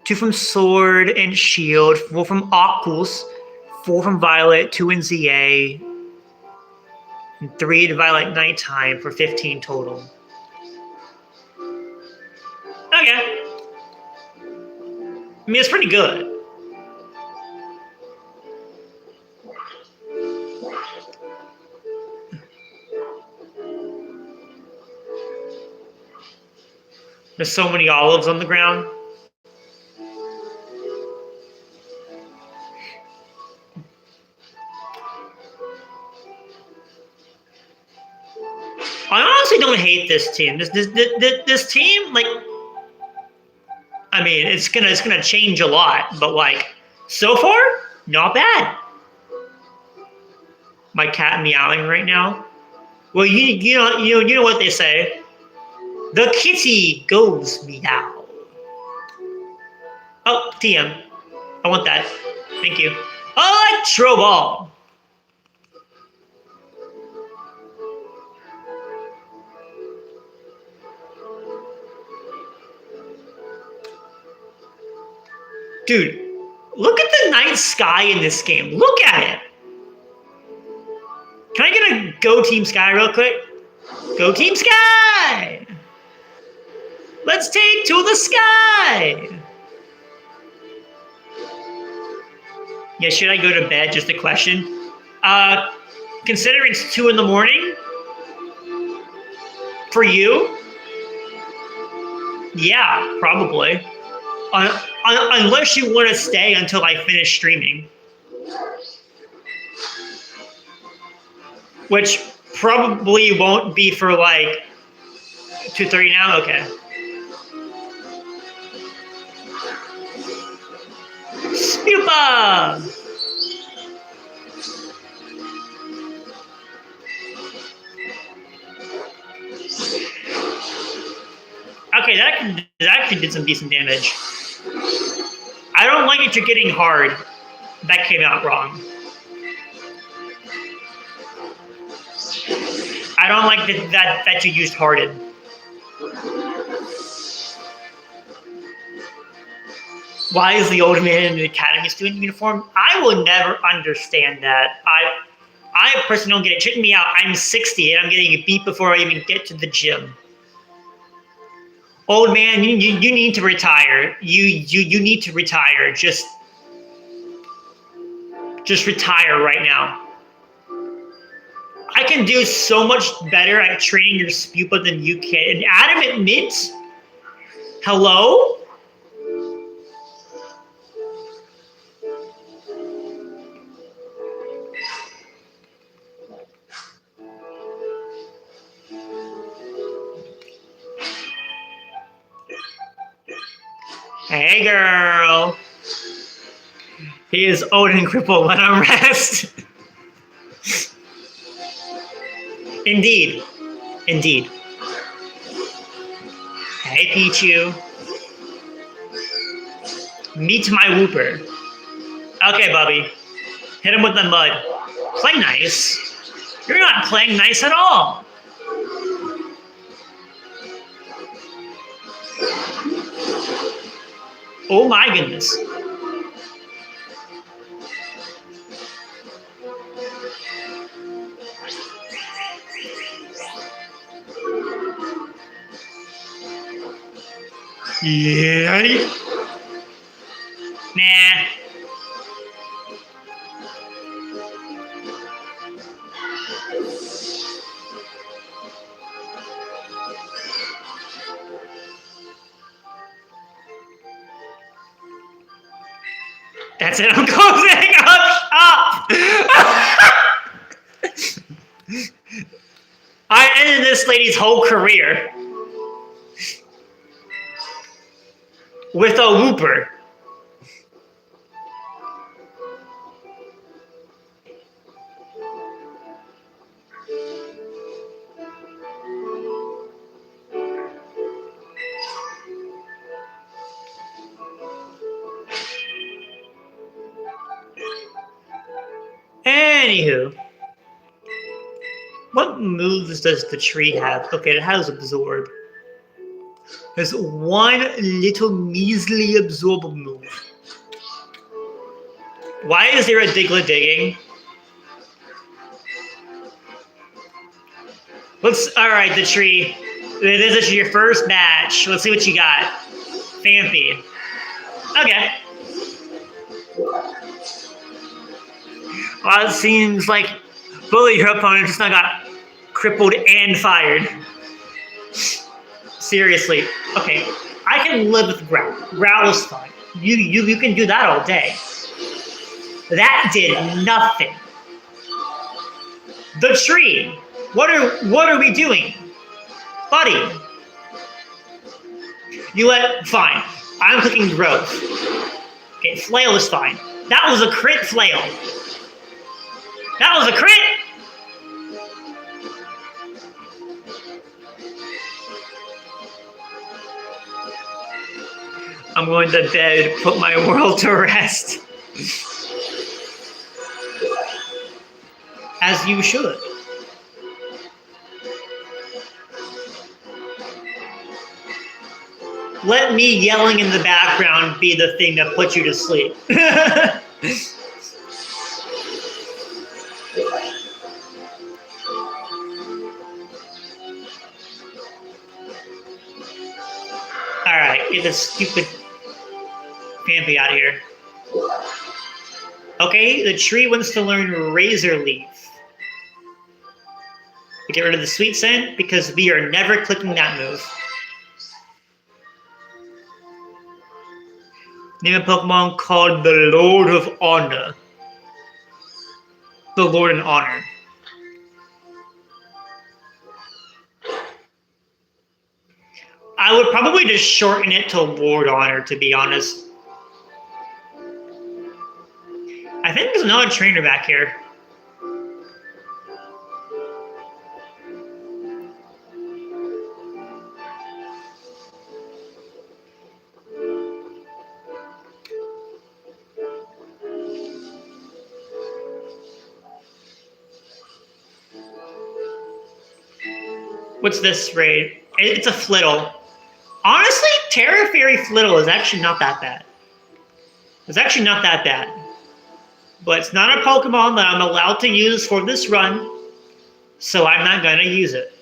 Two from Sword and Shield, 4 from Aquos, 4 from Violet, 2 in ZA, and 3 to Violet Nighttime for 15 total. Okay. I mean, it's pretty good. There's so many olives on the ground. I honestly don't hate this team. This team, like, I mean, it's gonna change a lot, but like, so far, not bad. My cat meowing right now. Well, you know what they say. The kitty goes meow. Oh, TM. I want that. Thank you. Electro Ball. Dude, look at the night sky in this game. Look at it. Can I get a Go Team Sky real quick? Go Team Sky! Let's take to the sky! Yeah, should I go to bed? Just a question. Considering it's 2 in the morning, for you, yeah, probably. Unless you want to stay until I finish streaming. Which probably won't be for like 2:30 now? Okay. Spupa! It actually did some decent damage. I don't like that you're getting hard. That came out wrong. I don't like that you used hardened. Why is the old man in the academy student uniform? I will never understand that. I personally don't get it. Check me out. I'm 60 and I'm getting beat before I even get to the gym. Old man, you need to retire. You need to retire. Just retire right now. I can do so much better at training your spupa than you can. And Adam admits, hello? Hey, girl. He is old and crippled. Let him rest. Indeed. Indeed. Hey, Pichu. Meet my whooper. Okay, Bubby. Hit him with the mud. Play nice. You're not playing nice at all. Oh my goodness. Yeah. Nah. That's it. I'm closing up shop. I ended this lady's whole career with a whooper. Anywho, what moves does the tree have? Okay, it has absorb. There's one little measly absorb move. Why is there a Diglett digging? Alright, the tree. This is your first match. Let's see what you got. Phanpy. Okay. Well, it seems like Bully, your opponent, just now got crippled and fired. Seriously. Okay, I can live with Growl. Growl is fine. You can do that all day. That did nothing. The tree. What are we doing? Buddy. Fine. I'm clicking growth. Okay, flail is fine. That was a crit flail. That was a crit! I'm going to bed, put my world to rest. As you should. Let me yelling in the background be the thing that puts you to sleep. Alright, get this stupid Phanpy out of here. Okay, the tree wants to learn Razor Leaf. We get rid of the Sweet Scent because we are never clicking that move. Name a Pokemon called the Lord of Honor. The Lord in Honor. I would probably just shorten it to Lord Honor, to be honest. I think there's another trainer back here. What's this raid? It's a Flittle. Honestly, Terra Fairy Flittle is actually not that bad. It's actually not that bad. But it's not a Pokemon that I'm allowed to use for this run, so I'm not going to use it.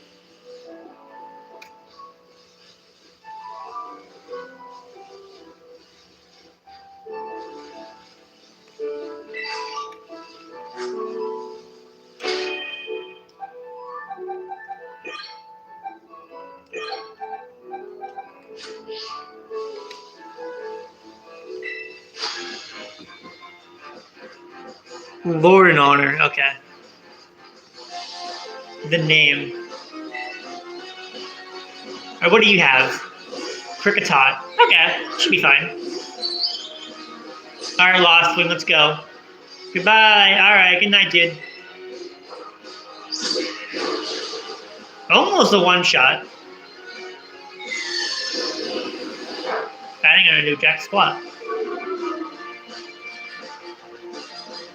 Lord and Honor, okay. The name. Alright, what do you have? Kricketot. Okay, should be fine. Alright, Lost Wing, let's go. Goodbye. Alright, good night, dude. Almost a one-shot. That ain't gonna do jack squat.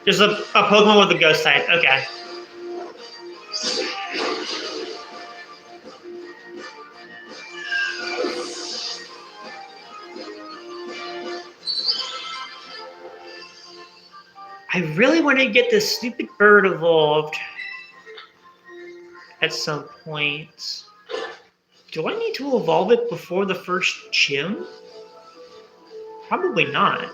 Just a Pokemon with a ghost type. Okay. I really want to get this stupid bird evolved at some point. Do I need to evolve it before the first gym? Probably not.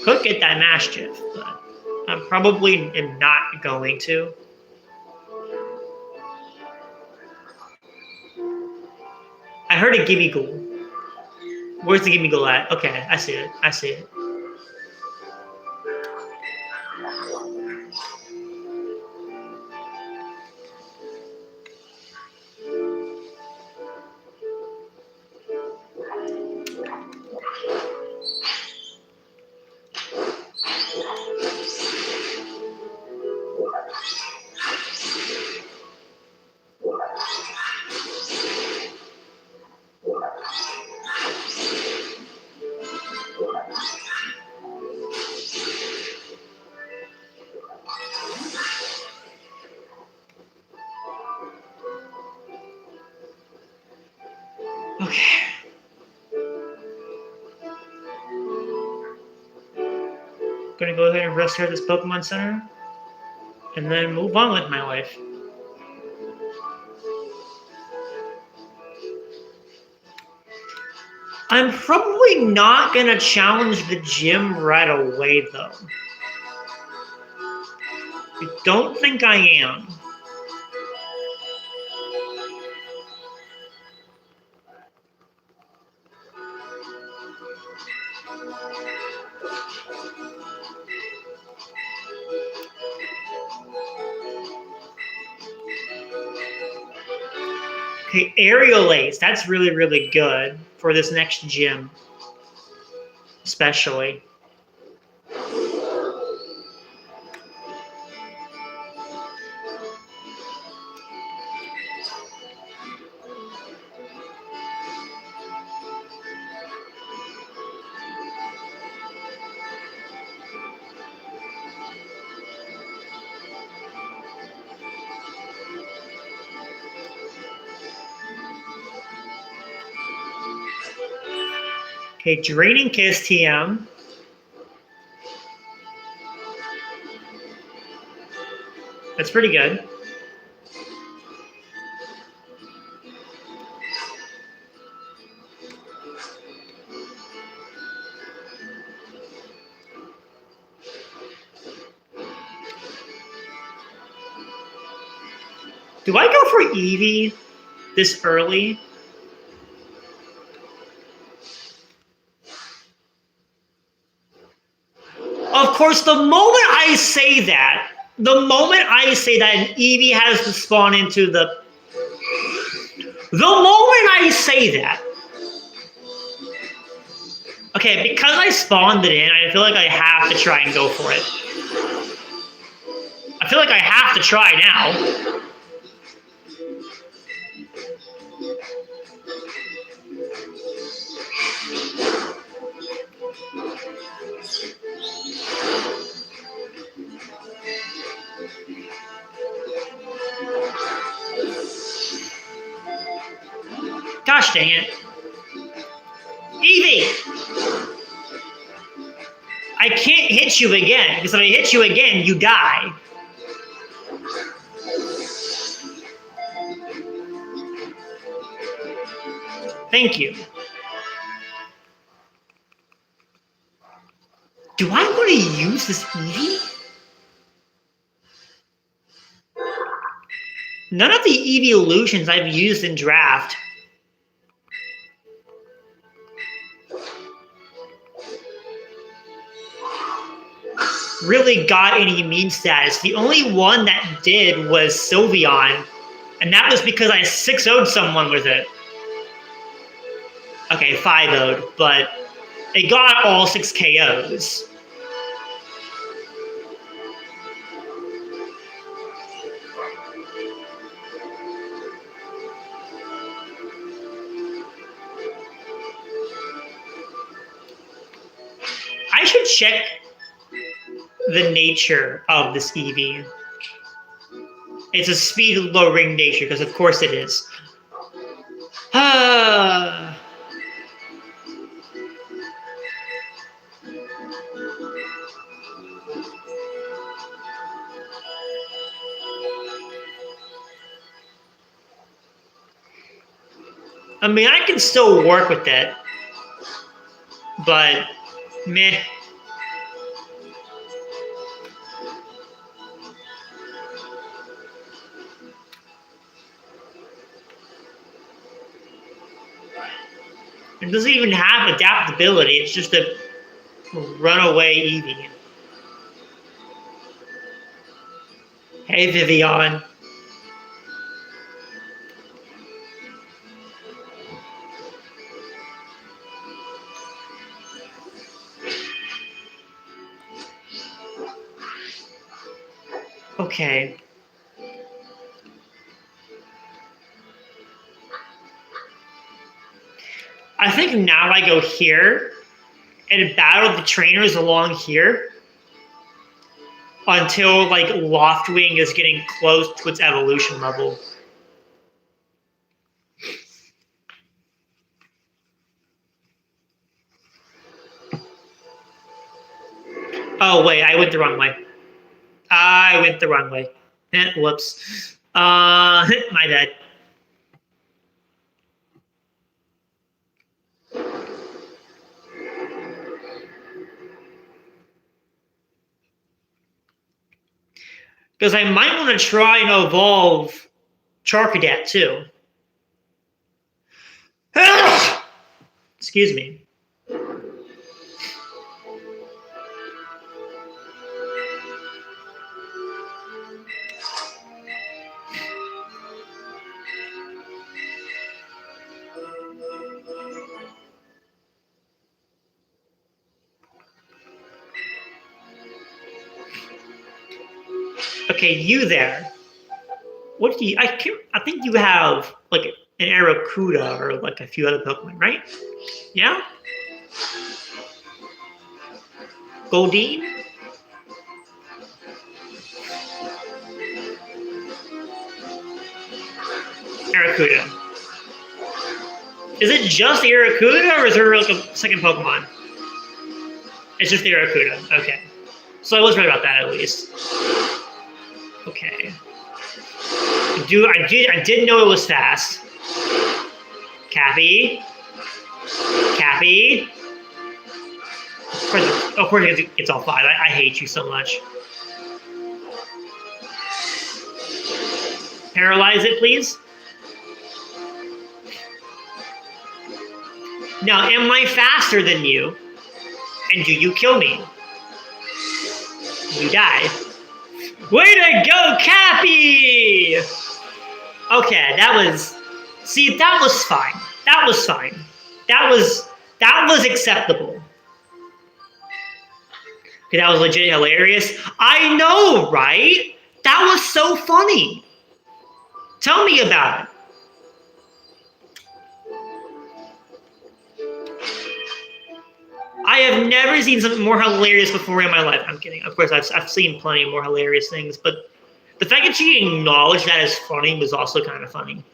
Could get that Maschiff, but I probably am not going to. I heard a Gimmighoul. Where's the Gimmighoul at? Okay, I see it. I see it. Okay. Gonna go ahead and rest here at this Pokemon Center, and then move on with my life. I'm probably not gonna challenge the gym right away, though. I don't think I am. Okay, Aerial Ace. That's really, really good for this next gym, especially. Okay, Draining Kiss TM. That's pretty good. Do I go for Eevee this early? Of course, the moment I say that, an Eevee has to spawn into the moment I say that, okay, because I spawned it in, I feel like I have to try and go for it. I feel like I have to try now. Gosh dang it. Eevee! I can't hit you again, because if I hit you again, you die. Thank you. Do I want to use this Eevee? None of the Eeveelutions I've used in draft really got any meme status. The only one that did was Sylveon, and that was because I 6-0'd someone with it. Okay, 5-0'd, but it got all 6 KOs. I should check the nature of this Eevee. It's a speed lowering nature, because of course it is. I mean, I can still work with it, but meh. It doesn't even have adaptability. It's just a runaway Eevee. Hey, Vivian. Okay. I think now I go here and battle the trainers along here until like Loftwing is getting close to its evolution level. Oh wait, I went the wrong way. I went the wrong way. Whoops. My bad. Because I might want to try and evolve Charcadet too. Excuse me. Okay, you there. What do you? I think you have like an Arrokuda or like a few other Pokemon, right? Yeah. Goldeen. Arrokuda. Is it just the Arrokuda, or is there like a second Pokemon? It's just the Arrokuda. Okay. So I was right about that at least. Okay. I did know it was fast. Cappy. Cappy. Of course it's all 5. I hate you so much. Paralyze it, please. Now, am I faster than you? And do you kill me? You die. Way to go, Cappy! Okay, that was fine. That was fine. That was acceptable. Okay, that was legit hilarious. I know, right? That was so funny. Tell me about it. I have never seen something more hilarious before in my life. I'm kidding. Of course, I've seen plenty of more hilarious things, but the fact that she acknowledged that as funny was also kind of funny.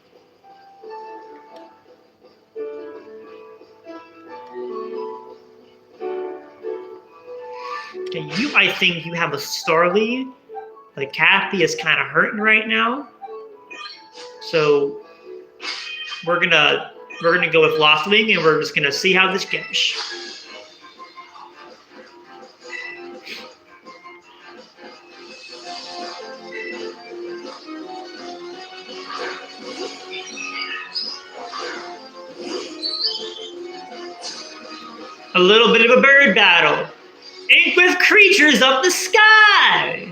Okay, I think you have a star lead. Like Kathy is kind of hurting right now. So we're gonna go with Loftwing, and we're just gonna see how this goes. A little bit of a bird battle. Ink with creatures of the sky.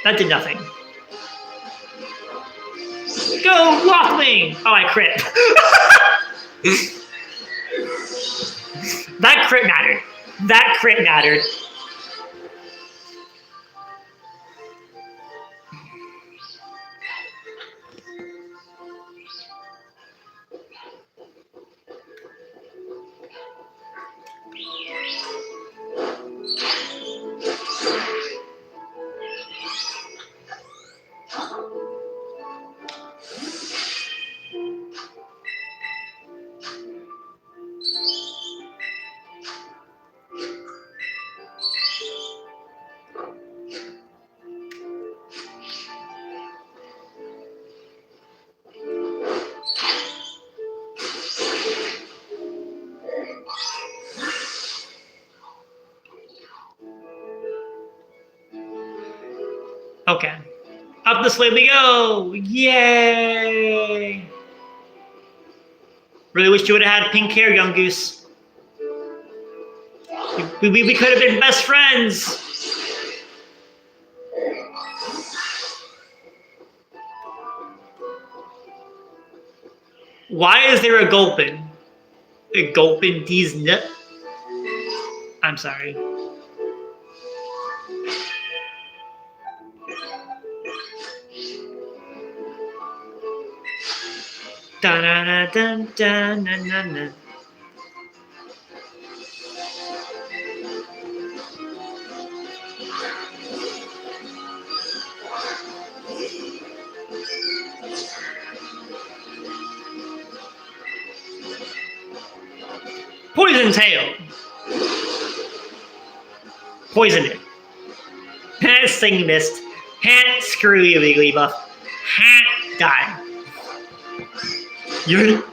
That did nothing. Go, Loftwing! Oh, I crit. That crit mattered. That crit mattered. Okay. Up this way we go! Yay! Really wish you would have had pink hair, young goose. We could have been best friends. Why is there a Gulpin? A Gulpin D's nut? I'm sorry. Da-na-na-dun-dun-na-na-na. Poison tail. Poison it. Sing mist. Screw you, Wigglybuff. Die. You.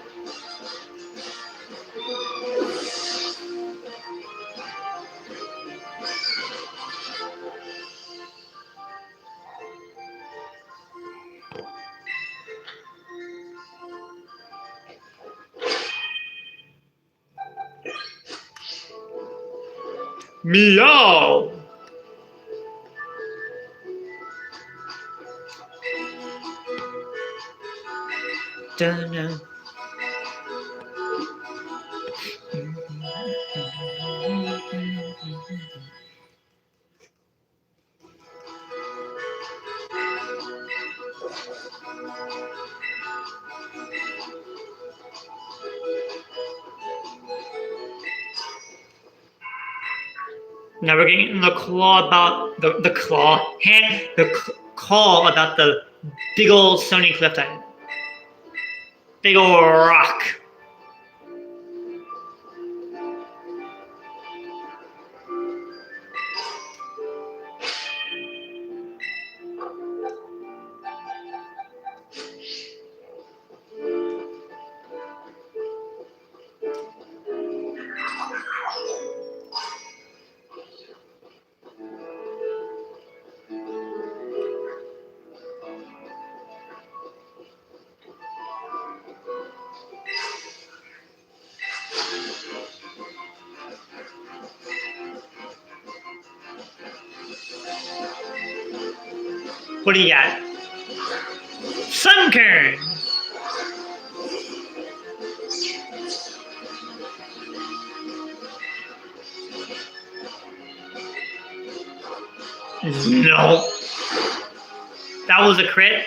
Meow. Dun-dun. Now we're getting the claw about the call about the big old Stony Cliff Titan. Big old rock. What do you got? Sunkern! No. That was a crit?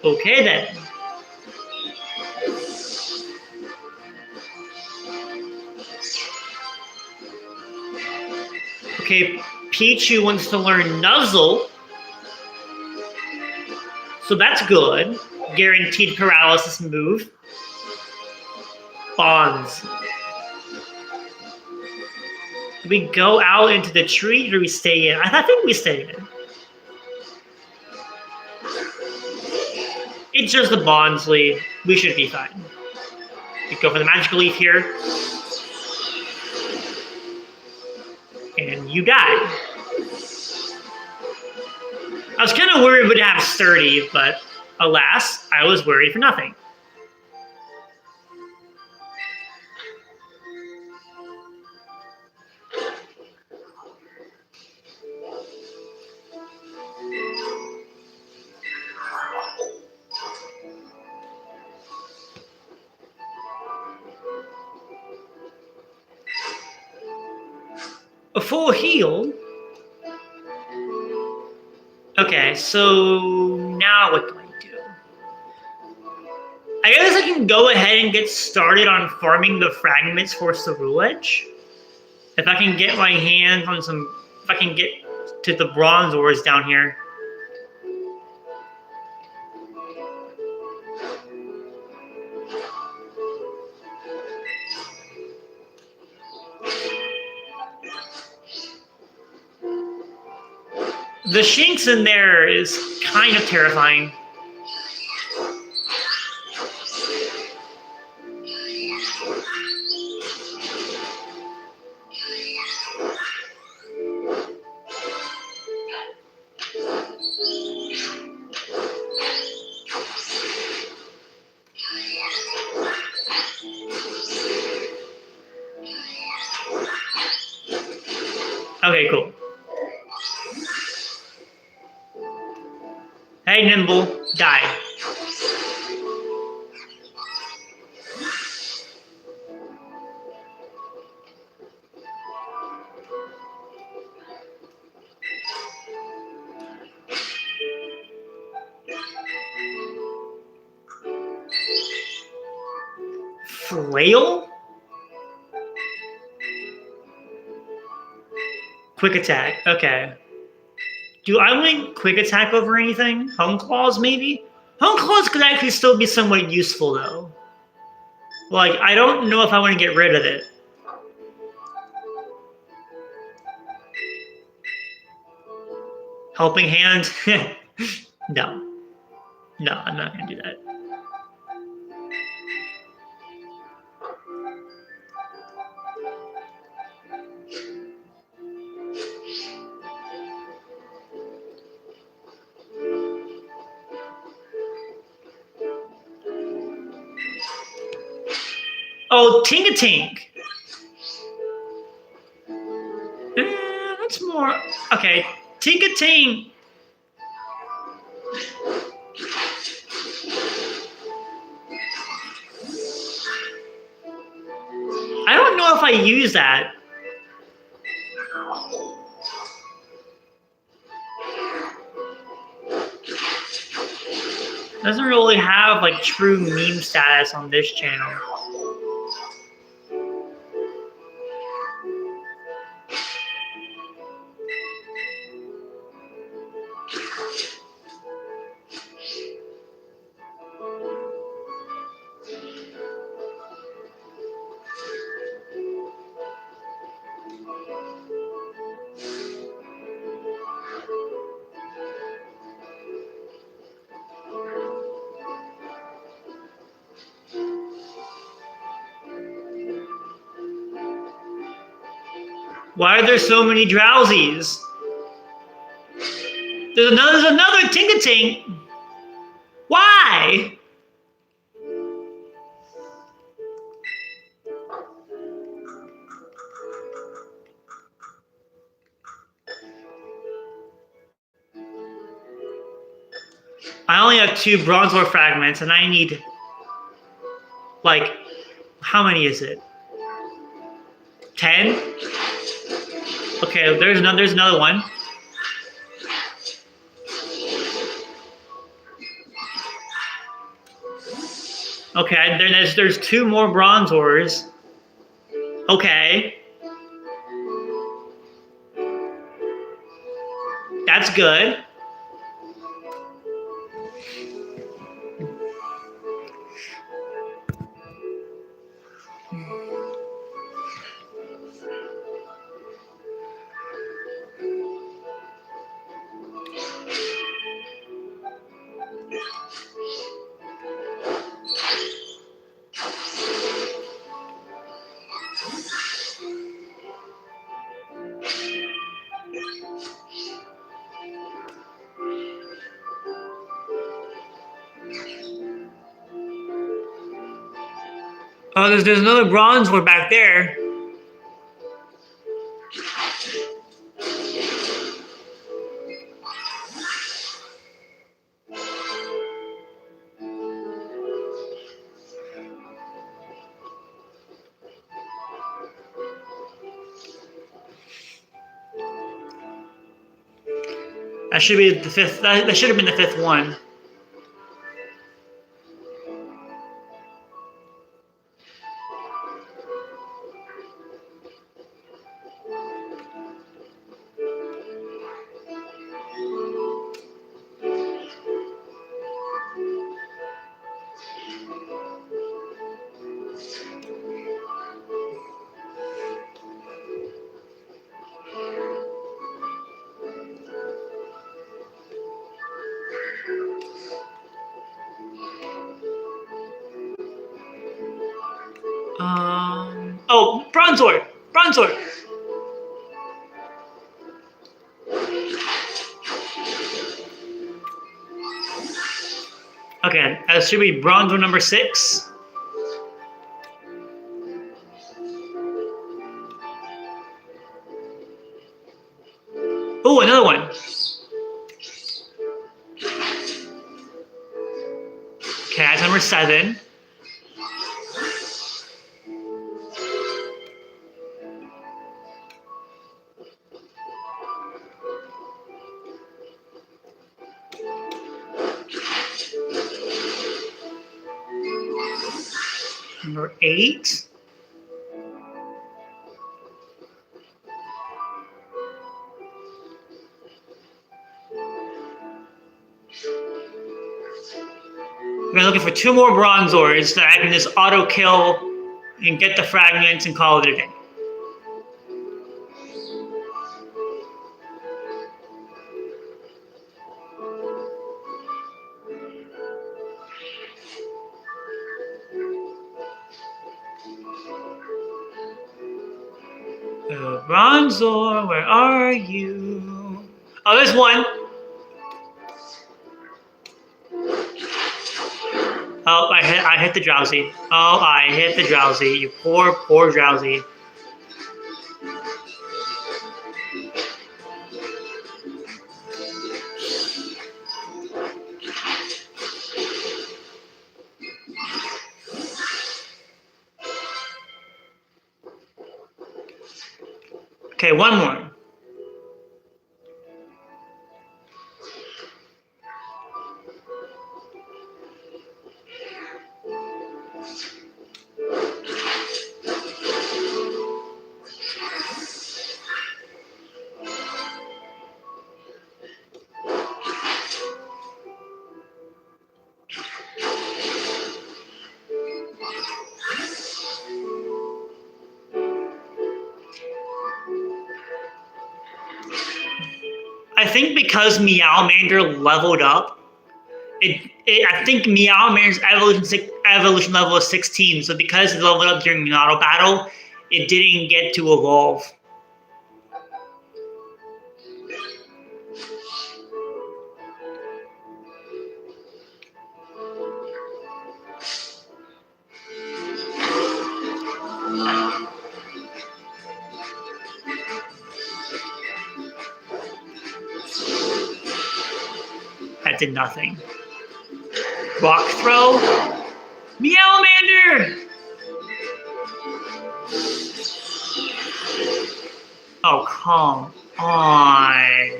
Okay then. Okay, Pichu wants to learn Nuzzle. So that's good. Guaranteed paralysis move. Bonds. Do we go out into the tree or do we stay in? I think we stay in. It's just the Bonds lead. We should be fine. We go for the Magical Leaf here. And you die. I was kind of worried we'd have Sturdy, but alas, I was worried for nothing. A full heal? Okay, so now what do I do? I guess I can go ahead and get started on farming the fragments for Ceruledge. If I can get my hands on some, if I can get to the Bronzors down here. The Shinx in there is kind of terrifying. Okay, cool. Hey, Nimble, die. Flail? Quick attack, okay. Do I want quick attack over anything? Home Claws, maybe? Home Claws could actually still be somewhat useful, though. Like, I don't know if I want to get rid of it. Helping Hand? No. No, I'm not going to do that. Oh, Tingatink. That's more... Okay, Tingatink. I don't know if I use that. Doesn't really have like true meme status on this channel. Why are there so many Drowsies? There's another Tingatink. Why? I only have 2 Bronzor fragments, and I need, like, how many is it? 10? Okay, there's another one. Okay, there's 2 more Bronzors. Okay. that's good. Oh, there's another bronze one back there. That should be the fifth. That should have been the fifth one. Oh, bronze sword. Bronze sword. Okay, that should be bronze sword number 6. Oh, another one. Okay, that's number 7. Number 8. We're looking for 2 more bronze swords that I can just auto kill and get the fragments and call it a day. Bronzor, where are you? Oh, there's one. Oh, I hit the drowsy. Oh, I hit the drowsy. You poor drowsy. Okay, one more. I think because Meowmander leveled up, I think Meowmander's evolution level is 16. So because it leveled up during the auto battle, it didn't get to evolve. That did nothing. Rock throw. Meowmander! Oh, come on.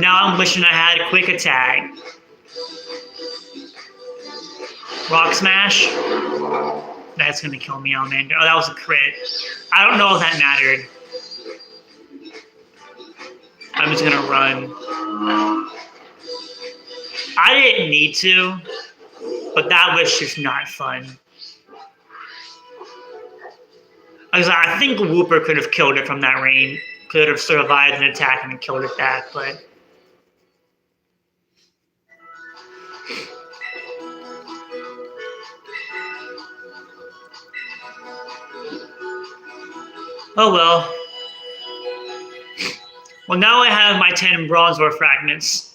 Now I'm wishing I had quick attack. Rock smash. That's gonna kill me, Almander. Oh, that was a crit. I don't know if that mattered. I'm just gonna run. I didn't need to, but that was just not fun. I think Wooper could have killed it from that range. Could have survived an attack and killed it back, but... Oh well. Well, now I have my 10 Bronzor fragments.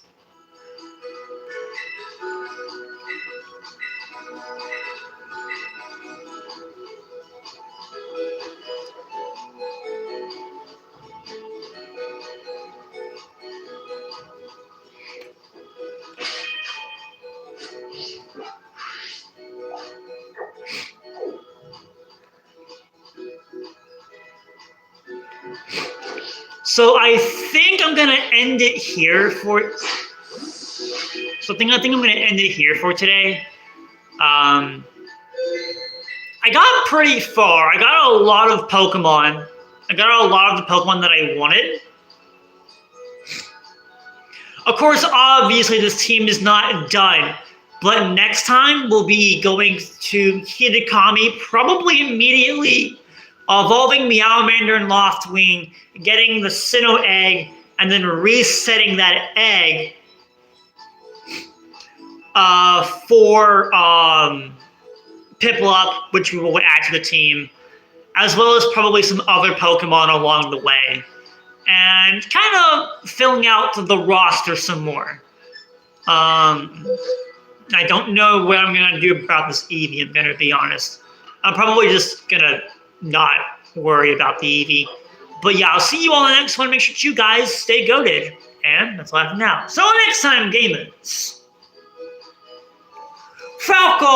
So I think I'm gonna end it here for. So I think I'm gonna end it here for today. I got pretty far. I got a lot of Pokemon. I got a lot of the Pokemon that I wanted. Of course, obviously this team is not done. But next time we'll be going to Hidekami, probably immediately, evolving Meowmander and Loftwing, getting the Sinnoh egg, and then resetting that egg for Piplup, which we will add to the team, as well as probably some other Pokemon along the way, and kind of filling out the roster some more. I don't know what I'm going to do about this Eevee, I'm going to be honest. I'm probably just going to not worry about the Eevee. But yeah, I'll see you all in the next one. Make sure you guys stay goated. And that's all I have for now. So next time, gamers. Falcon!